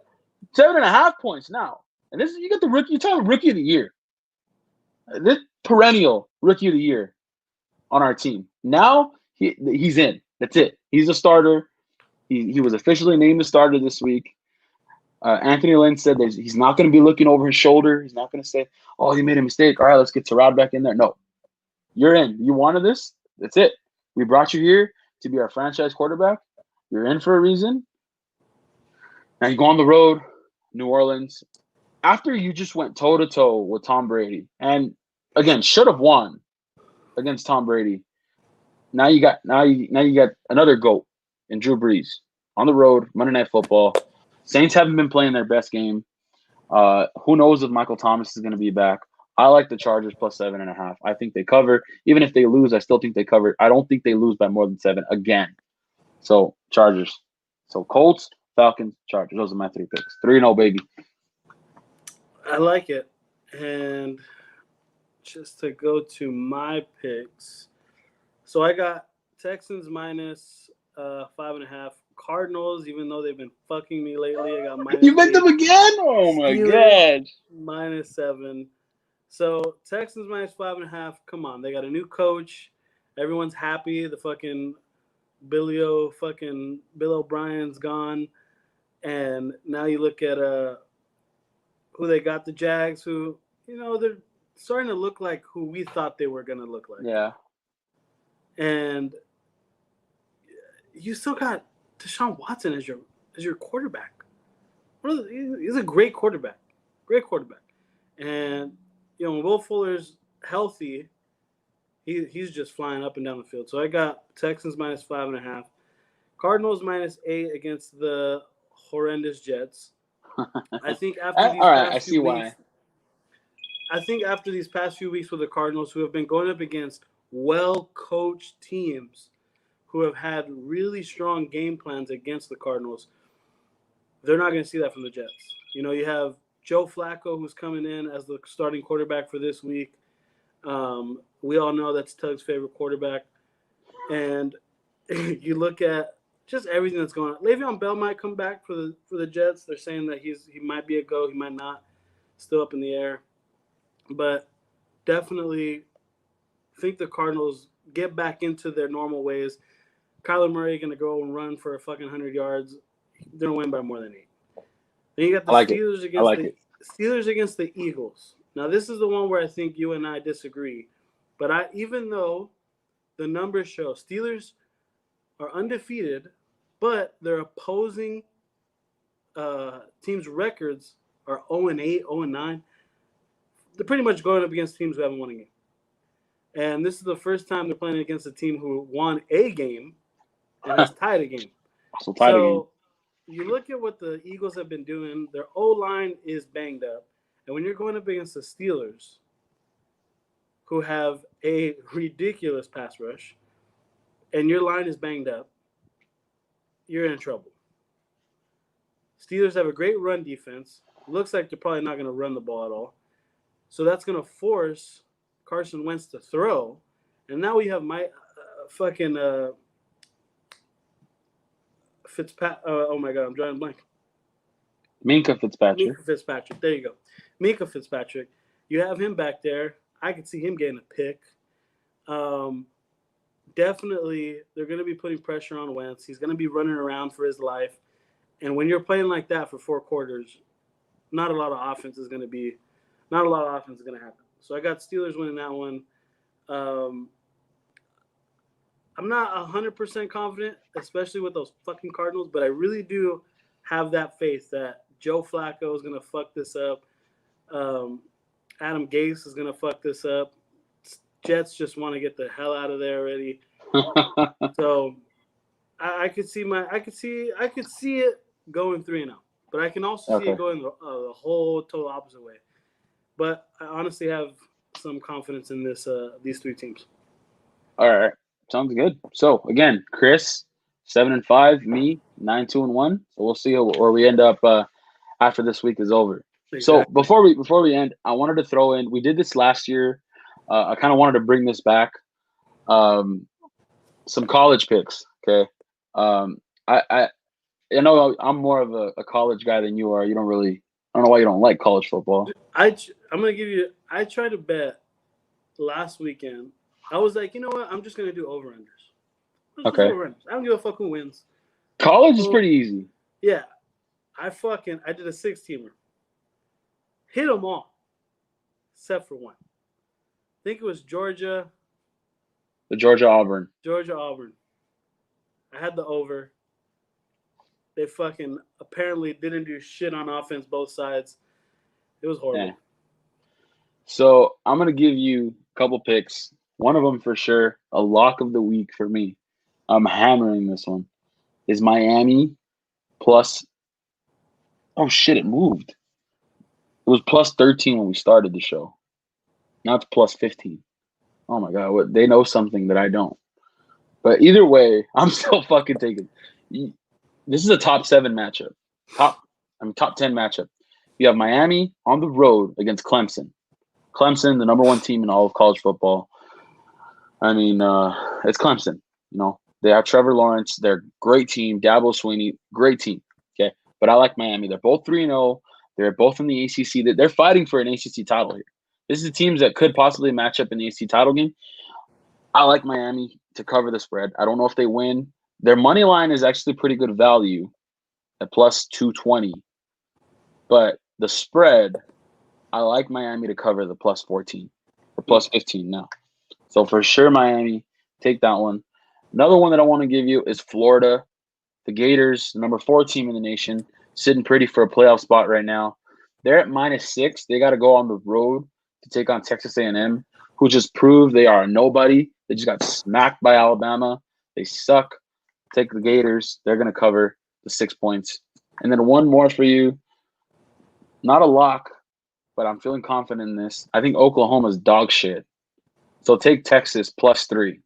7.5 points now. And you got the rookie. You're talking rookie of the year. This perennial rookie of the year on our team. Now he's in. That's it. He's a starter. He was officially named the starter this week. Anthony Lynn said that he's not going to be looking over his shoulder. He's not going to say, "Oh, he made a mistake. All right, let's get Tyrod back in there." No, you're in. You wanted this. That's it. We brought you here to be our franchise quarterback. You're in for a reason. Now you go on the road, New Orleans. After you just went toe-to-toe with Tom Brady, and again, should have won against Tom Brady. Now you got another GOAT in Drew Brees on the road, Monday Night Football. Saints haven't been playing their best game. Who knows if Michael Thomas is going to be back? I like the Chargers plus 7.5. I think they cover. Even if they lose, I still think they cover. I don't think they lose by more than 7 again. So Chargers. So Colts, Falcons, Chargers. Those are my 3 picks. 3-0, baby. I like it. And just to go to my picks. So I got Texans minus 5.5. Cardinals, even though they've been fucking me lately, I got minus. You bet them again? Oh my god! -7. So Texans minus 5.5. Come on, they got a new coach. Everyone's happy. The fucking Bill O'Brien's gone, and now you look at who they got, the Jags, who they're starting to look like who we thought they were gonna look like. Yeah. And you still got Deshaun Watson as your quarterback. He's a great quarterback. And when Will Fuller's healthy, he's just flying up and down the field. So I got Texans minus 5.5, Cardinals minus 8 against the horrendous Jets. I think after these past few weeks, I think after these past few weeks with the Cardinals, who have been going up against well-coached teams, who have had really strong game plans against the Cardinals, they're not going to see that from the Jets. You have Joe Flacco, who's coming in as the starting quarterback for this week. We all know that's Tug's favorite quarterback. And you look at just everything that's going on. Le'Veon Bell might come back for the Jets. They're saying that he might be a go. He might not. Still up in the air. But definitely think the Cardinals get back into their normal ways. Kyler Murray going to go and run for a fucking 100 yards. They're going to win by more than 8. Then you got the Steelers against the Eagles. Now, this is the one where I think you and I disagree. But even though the numbers show Steelers are undefeated, but their opposing teams' records are 0-8, 0-9, they're pretty much going up against teams who haven't won a game. And this is the first time they're playing against a team who won a game and has tied a game. So you look at what the Eagles have been doing. Their O-line is banged up. And when you're going up against the Steelers, who have a ridiculous pass rush, and your line is banged up, you're in trouble. Steelers have a great run defense. Looks like they're probably not going to run the ball at all. So that's going to force Carson Wentz to throw. And now we have oh my God, I'm drawing a blank. Minkah Fitzpatrick. There you go. Minkah Fitzpatrick. You have him back there. I could see him getting a pick. Definitely, they're going to be putting pressure on Wentz. He's going to be running around for his life. And when you're playing like that for 4 quarters, not a lot of offense is going to happen. So I got Steelers winning that one. I'm not 100% confident, especially with those fucking Cardinals, but I really do have that faith that Joe Flacco is going to fuck this up. Adam Gase is going to fuck this up. Jets just want to get the hell out of there already. So I could see it going 3-0, but I can also see it going the whole total opposite way. But I honestly have some confidence in these 3 teams. All right, sounds good. So again, Chris 7-5, me 9-2-1. So we'll see where we end up after this week is over. Exactly. So before we end, I wanted to throw in. We did this last year. I kind of wanted to bring this back. Some college picks. Okay. I know I'm more of a college guy than you are. You don't really. I don't know why you don't like college football. I'm gonna give you. I tried to bet last weekend. I was like, you know what? I'm just gonna do over-unders. Okay. I don't give a fuck who wins. College is pretty easy. Yeah. I did a 6-teamer. Hit them all, except for one. I think it was Georgia. The Georgia-Auburn. I had the over. They fucking apparently didn't do shit on offense, both sides. It was horrible. Yeah. So I'm going to give you a couple picks. One of them for sure, a lock of the week for me. I'm hammering this one. Is Miami plus – oh, shit, it moved. It was plus 13 when we started the show. Now it's plus 15. Oh, my God. They know something that I don't. But either way, I'm still fucking taking – this is a top 7 matchup. Top 10 matchup. You have Miami on the road against Clemson. Clemson, the number 1 team in all of college football. I mean, it's Clemson. You know, they have Trevor Lawrence. They're a great team. Dabo Swinney, great team. Okay, but I like Miami. They're both 3-0. They're both in the ACC. They're fighting for an ACC title here. This is the teams that could possibly match up in the AC title game. I like Miami to cover the spread. I don't know if they win. Their money line is actually pretty good value at plus 220. But the spread, I like Miami to cover the plus 14 or plus 15 now. So for sure, Miami, take that one. Another one that I want to give you is Florida. The Gators, number 4 team in the nation, sitting pretty for a playoff spot right now. They're at -6. They got to go on the road to take on Texas A&M, who just proved they are a nobody. They just got smacked by Alabama. They suck. Take the Gators. They're going to cover the 6 points. And then one more for you. Not a lock, but I'm feeling confident in this. I think Oklahoma's dog shit. So take Texas +3.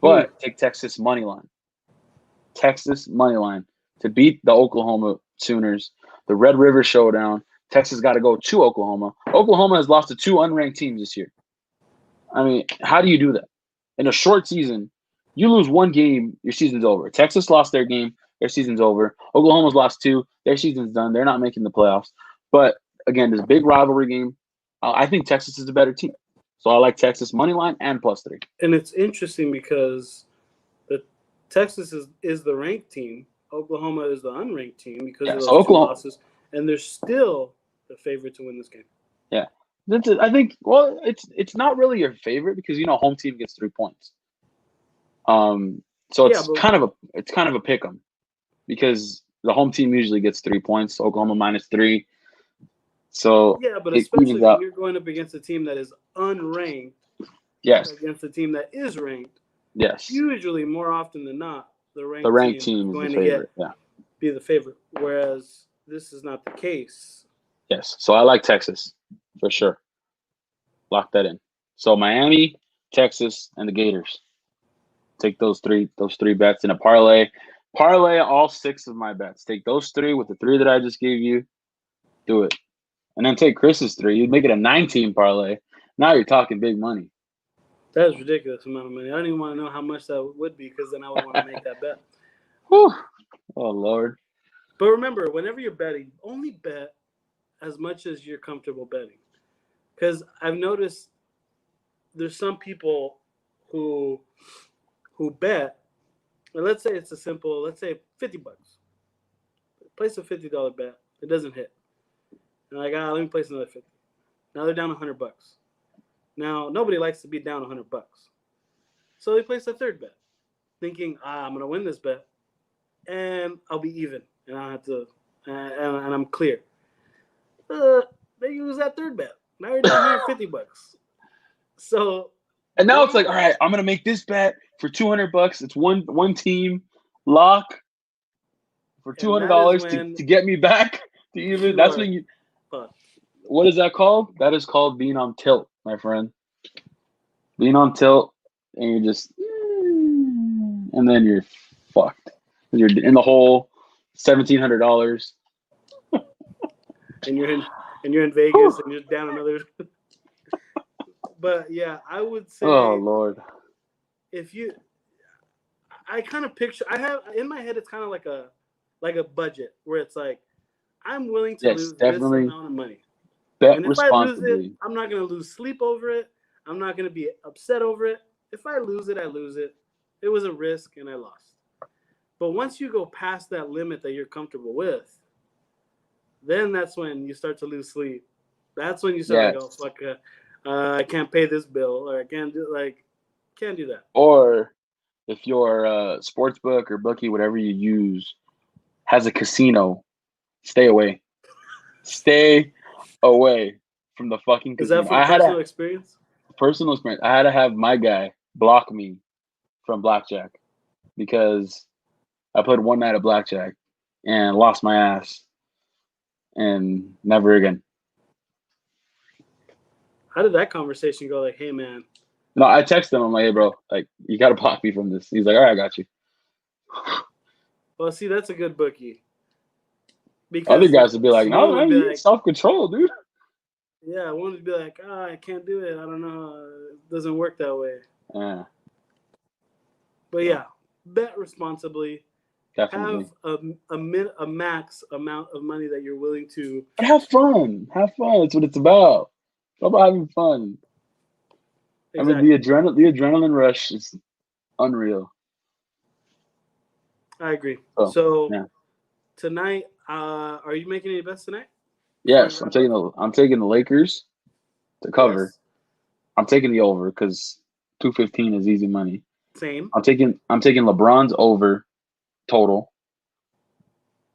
But take Texas money line. Texas money line to beat the Oklahoma Sooners. The Red River Showdown. Texas got to go to Oklahoma. Oklahoma has lost to 2 unranked teams this year. I mean, how do you do that? In a short season, you lose 1 game, your season's over. Texas lost their game, their season's over. Oklahoma's lost 2, their season's done. They're not making the playoffs. But, again, this big rivalry game, I think Texas is a better team. So I like Texas money line and +3. And it's interesting because Texas is the ranked team. Oklahoma is the unranked team because of those 2 losses. And they're still the favorite to win this game. Yeah. I think, well, it's not really your favorite because, home team gets 3 points. So it's kind of a pick 'em because the home team usually gets 3 points. Oklahoma -3. So yeah, but especially when you're going up against a team that is unranked, yes, against a team that is ranked, yes, usually more often than not, the ranked team is going to be the favorite. Whereas this is not the case. Yes, so I like Texas for sure. Lock that in. So Miami, Texas, and the Gators. Take those three bets in a parlay. Parlay all 6 of my bets. Take those 3 with the 3 that I just gave you. Do it. And then take Chris's 3. You'd make it a 9-team parlay. Now you're talking big money. That is a ridiculous amount of money. I don't even want to know how much that would be because then I would want to make that bet. Whew. Oh, Lord. But remember, whenever you're betting, only bet as much as you're comfortable betting. Because I've noticed there's some people who bet, and let's say it's a simple, let's say $50. Place a $50 bet. It doesn't hit. And like, let me place another 50. Now they're down $100. Now, nobody likes to be down $100. So they place a third bet, thinking, I'm going to win this bet, and I'll be even, and I have to, and I'm clear. They use that third bet. Now you're down $150. So, and now it's like, all right, I'm going to make this bet for $200. It's one team lock for $200 to get me back to even. That's when you. What is that called? That is called being on tilt, my friend. Being on tilt, and you're just, and then you're fucked. You're in the hole, $1,700. And you're in Vegas, and you're down another. But yeah, I would say. Oh Lord. I kind of picture. I have in my head. It's kind of like a budget where it's like, I'm willing to lose this amount of money. Bet and if I lose it, I'm not going to lose sleep over it. I'm not going to be upset over it. If I lose it, I lose it. It was a risk, and I lost. But once you go past that limit that you're comfortable with, then that's when you start to lose sleep. That's when you start to go, fuck, I can't pay this bill, or I can't do that. Or if your sports book or bookie, whatever you use, has a casino, stay away. Stay away from the fucking casino. Is that from personal experience? Personal experience. I had to have my guy block me from blackjack because I played one night of blackjack and lost my ass and never again. How did that conversation go? Like, hey, man. No, I texted him. I'm like, hey, bro, like, you got to block me from this. He's like, all right, I got you. Well, see, that's a good bookie. Because other guys would be like, no, man, you need self-control, dude. Yeah, one would be like, I can't do it. I don't know. It doesn't work that way. Yeah. But yeah, bet responsibly. Definitely. Have a max amount of money that you're willing to. But have fun. Have fun. That's what it's about. How about having fun? Exactly. I mean, the adrenaline rush is unreal. I agree. Oh, So yeah. tonight, are you making any bets tonight? Yes, I'm taking the Lakers to cover. Yes. I'm taking the over because 215 is easy money. Same. I'm taking LeBron's over total.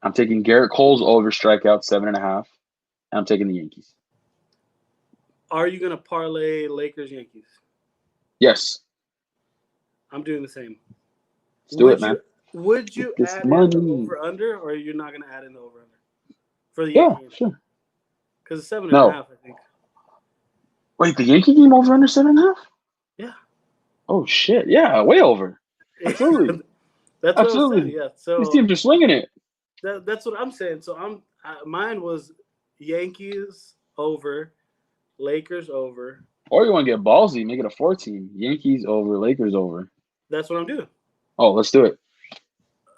I'm taking Garrett Cole's over strikeout 7.5. And I'm taking the Yankees. Are you gonna parlay Lakers Yankees? Yes. I'm doing the same. Let's do it, man. Would you Get this add in money. the over under, or you're not gonna add in the over under for the Yeah, Yankee game? sure. Because it's 7.5, No. I think. Wait, the Yankee game over under 7.5? Yeah. Oh shit! Yeah, way over. Absolutely. That's what I was Absolutely. saying. Yeah. These So teams are swinging it. that's what I'm saying. So mine was Yankees over, Lakers over. Or you want to get ballsy, make it a 14. Yankees over, Lakers over. That's what I'm doing. Oh, let's do it.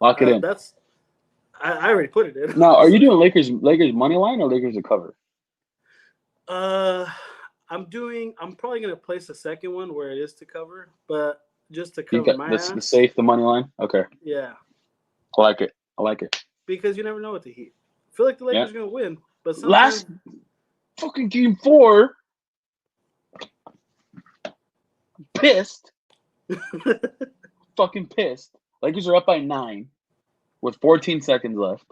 Lock it in. I already put it in. Now, are you doing Lakers money line or Lakers to cover? I'm probably gonna place a second one where it is to cover, but just to You cover got my the ass. safe, the money line? Okay. Yeah. I like it. Because you never know with the Heat. I feel like the Lakers are gonna win, but sometimes Last fucking game 4. Pissed. Fucking pissed. Lakers are up by 9 with 14 seconds left.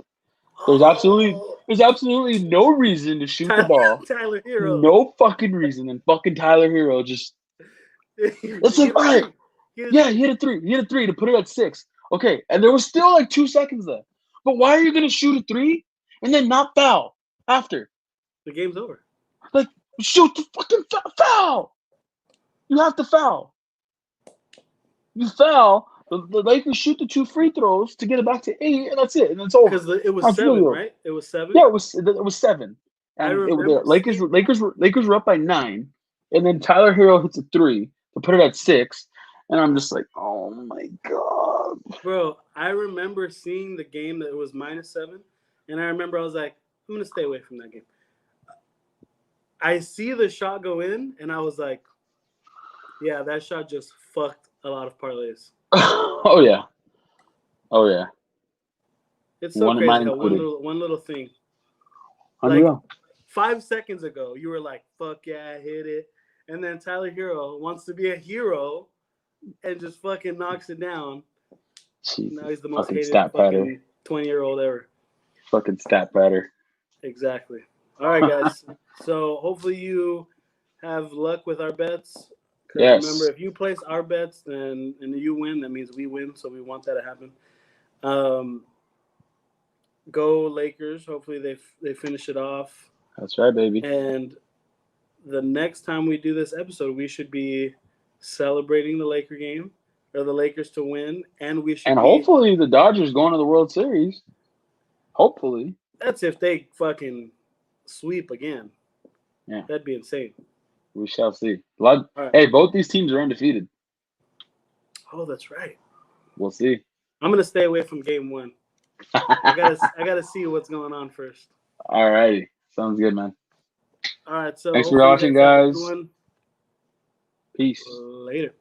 There's absolutely no reason to shoot the ball. Tyler Hero. No fucking reason. And fucking Tyler Hero just. It's like, all right. Yeah, he hit a three. He hit a 3 to put it at 6. Okay, and there was still like 2 seconds left. But why are you gonna shoot a 3 and then not foul after? The game's over. Like, shoot the fucking foul. You have to foul. You foul. The Lakers shoot the 2 free throws to get it back to 8, and that's it, and it's over. Because it was 7, right? It was 7. Yeah, it was 7. And the Lakers were up by 9, and then Tyler Hero hits a 3 to put it at 6, and I'm just like, oh my god, bro! I remember seeing the game that it was -7, and I remember I was like, I'm gonna stay away from that game. I see the shot go in, and I was like, yeah, that shot just fucked a lot of parlays. Oh yeah. It's so crazy how one little thing. Unreal. Like 5 seconds ago, you were like, fuck yeah, I hit it. And then Tyler Hero wants to be a hero and just fucking knocks it down. Jesus. Now he's the most hated stat fucking 20-year-old ever. Fucking stat patter. Exactly. All right, guys. So hopefully you have luck with our bets. Yes. Remember, if you place our bets and you win, that means we win. So we want that to happen. Go Lakers. Hopefully they finish it off. That's right, baby. And the next time we do this episode, we should be celebrating the Laker game or the Lakers to win, and hopefully the Dodgers going to the World Series. Hopefully. That's if they fucking sweep again. Yeah, that'd be insane. We shall see. Right. Hey, both these teams are undefeated. Oh, that's right. We'll see. I'm gonna stay away from game 1. I gotta see what's going on first. All righty. Sounds good, man. All right. So thanks for watching, guys. Peace. Peace. Later.